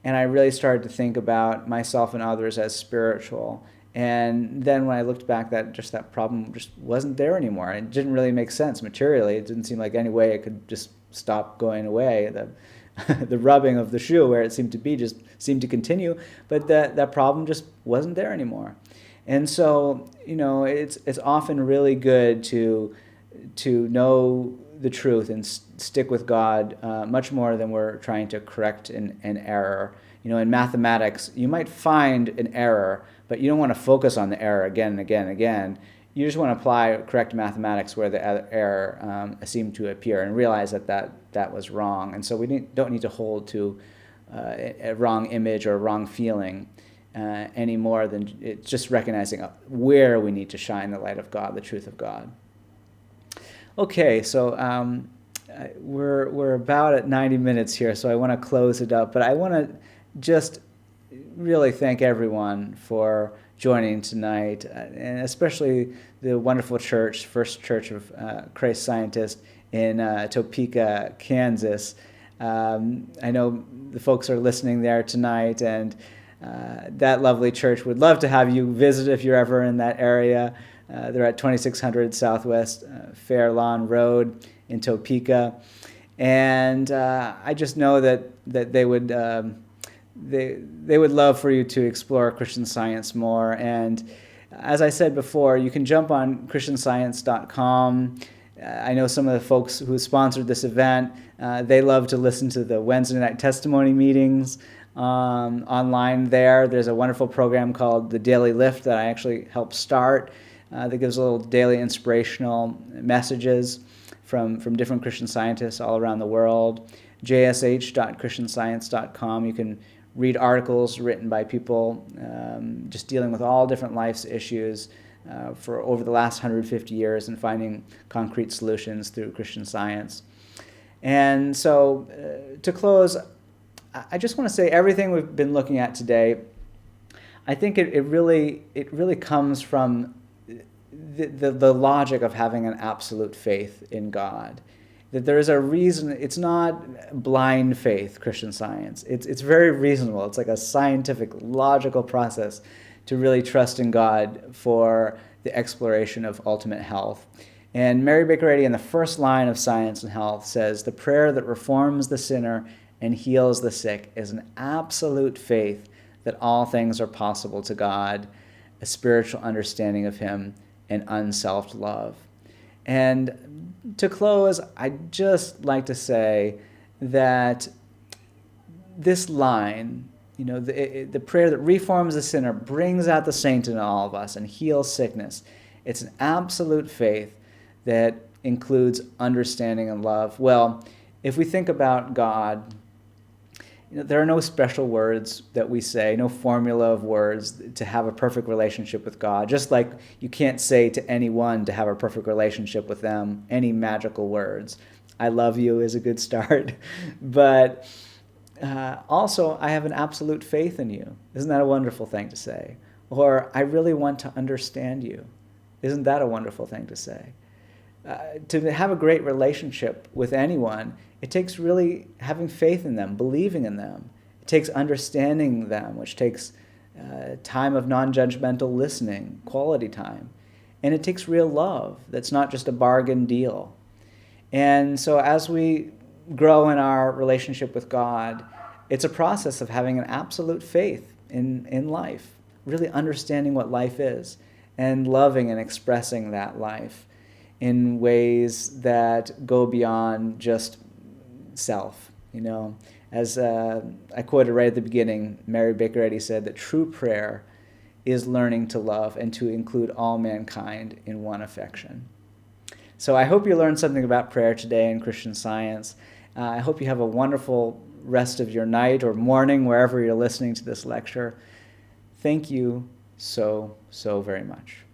and I really started to think about myself and others as spiritual. And then when I looked back, that problem just wasn't there anymore. It didn't really make sense materially. It didn't seem like any way it could just stop going away. The rubbing of the shoe where it seemed to be just seemed to continue, but that problem just wasn't there anymore. And so, it's often really good to know the truth and stick with God much more than we're trying to correct an error. In mathematics, you might find an error, but you don't want to focus on the error again and again and again. You just want to apply correct mathematics where the error seemed to appear and realize that was wrong. And so we don't need to hold to a wrong image or a wrong feeling any more than it's just recognizing where we need to shine the light of God, the truth of God. Okay, so we're about at 90 minutes here, so I want to close it up. But I want to just really thank everyone for joining tonight, and especially the wonderful church, First Church of Christ Scientist in Topeka, Kansas. I know the folks are listening there tonight, and that lovely church would love to have you visit if you're ever in that area. They're at 2600 Southwest Fair Lawn Road in Topeka, and I just know that they would they would love for you to explore Christian Science more. And as I said before, you can jump on ChristianScience.com. I know some of the folks who sponsored this event, they love to listen to the Wednesday night testimony meetings online there. There's a wonderful program called The Daily Lift that I actually helped start. that gives little daily inspirational messages from different Christian scientists all around the world. jsh.christianscience.com. You can read articles written by people just dealing with all different life's issues for over the last 150 years and finding concrete solutions through Christian Science. And so to close, I just want to say everything we've been looking at today, I think it really comes from the logic of having an absolute faith in God. That there is a reason. It's not blind faith, Christian Science. It's very reasonable. It's like a scientific, logical process to really trust in God for the exploration of ultimate health. And Mary Baker Eddy, in the first line of Science and Health, says, "The prayer that reforms the sinner and heals the sick is an absolute faith that all things are possible to God, a spiritual understanding of Him, and unselfed love." And to close, I'd just like to say that this line, the prayer that reforms the sinner, brings out the saint in all of us and heals sickness. It's an absolute faith that includes understanding and love. Well, if we think about God, there are no special words that we say, no formula of words to have a perfect relationship with God. Just like you can't say to anyone to have a perfect relationship with them any magical words. I love you is a good start. But also, I have an absolute faith in you. Isn't that a wonderful thing to say? Or, I really want to understand you. Isn't that a wonderful thing to say? To have a great relationship with anyone, it takes really having faith in them, believing in them. It takes understanding them, which takes time of non-judgmental listening, quality time. And it takes real love that's not just a bargain deal. And so as we grow in our relationship with God, it's a process of having an absolute faith in life, really understanding what life is and loving and expressing that life in ways that go beyond just self. As I quoted right at the beginning, Mary Baker Eddy said that true prayer is learning to love and to include all mankind in one affection. So I hope you learned something about prayer today in Christian Science. I hope you have a wonderful rest of your night or morning, wherever you're listening to this lecture. Thank you so very much.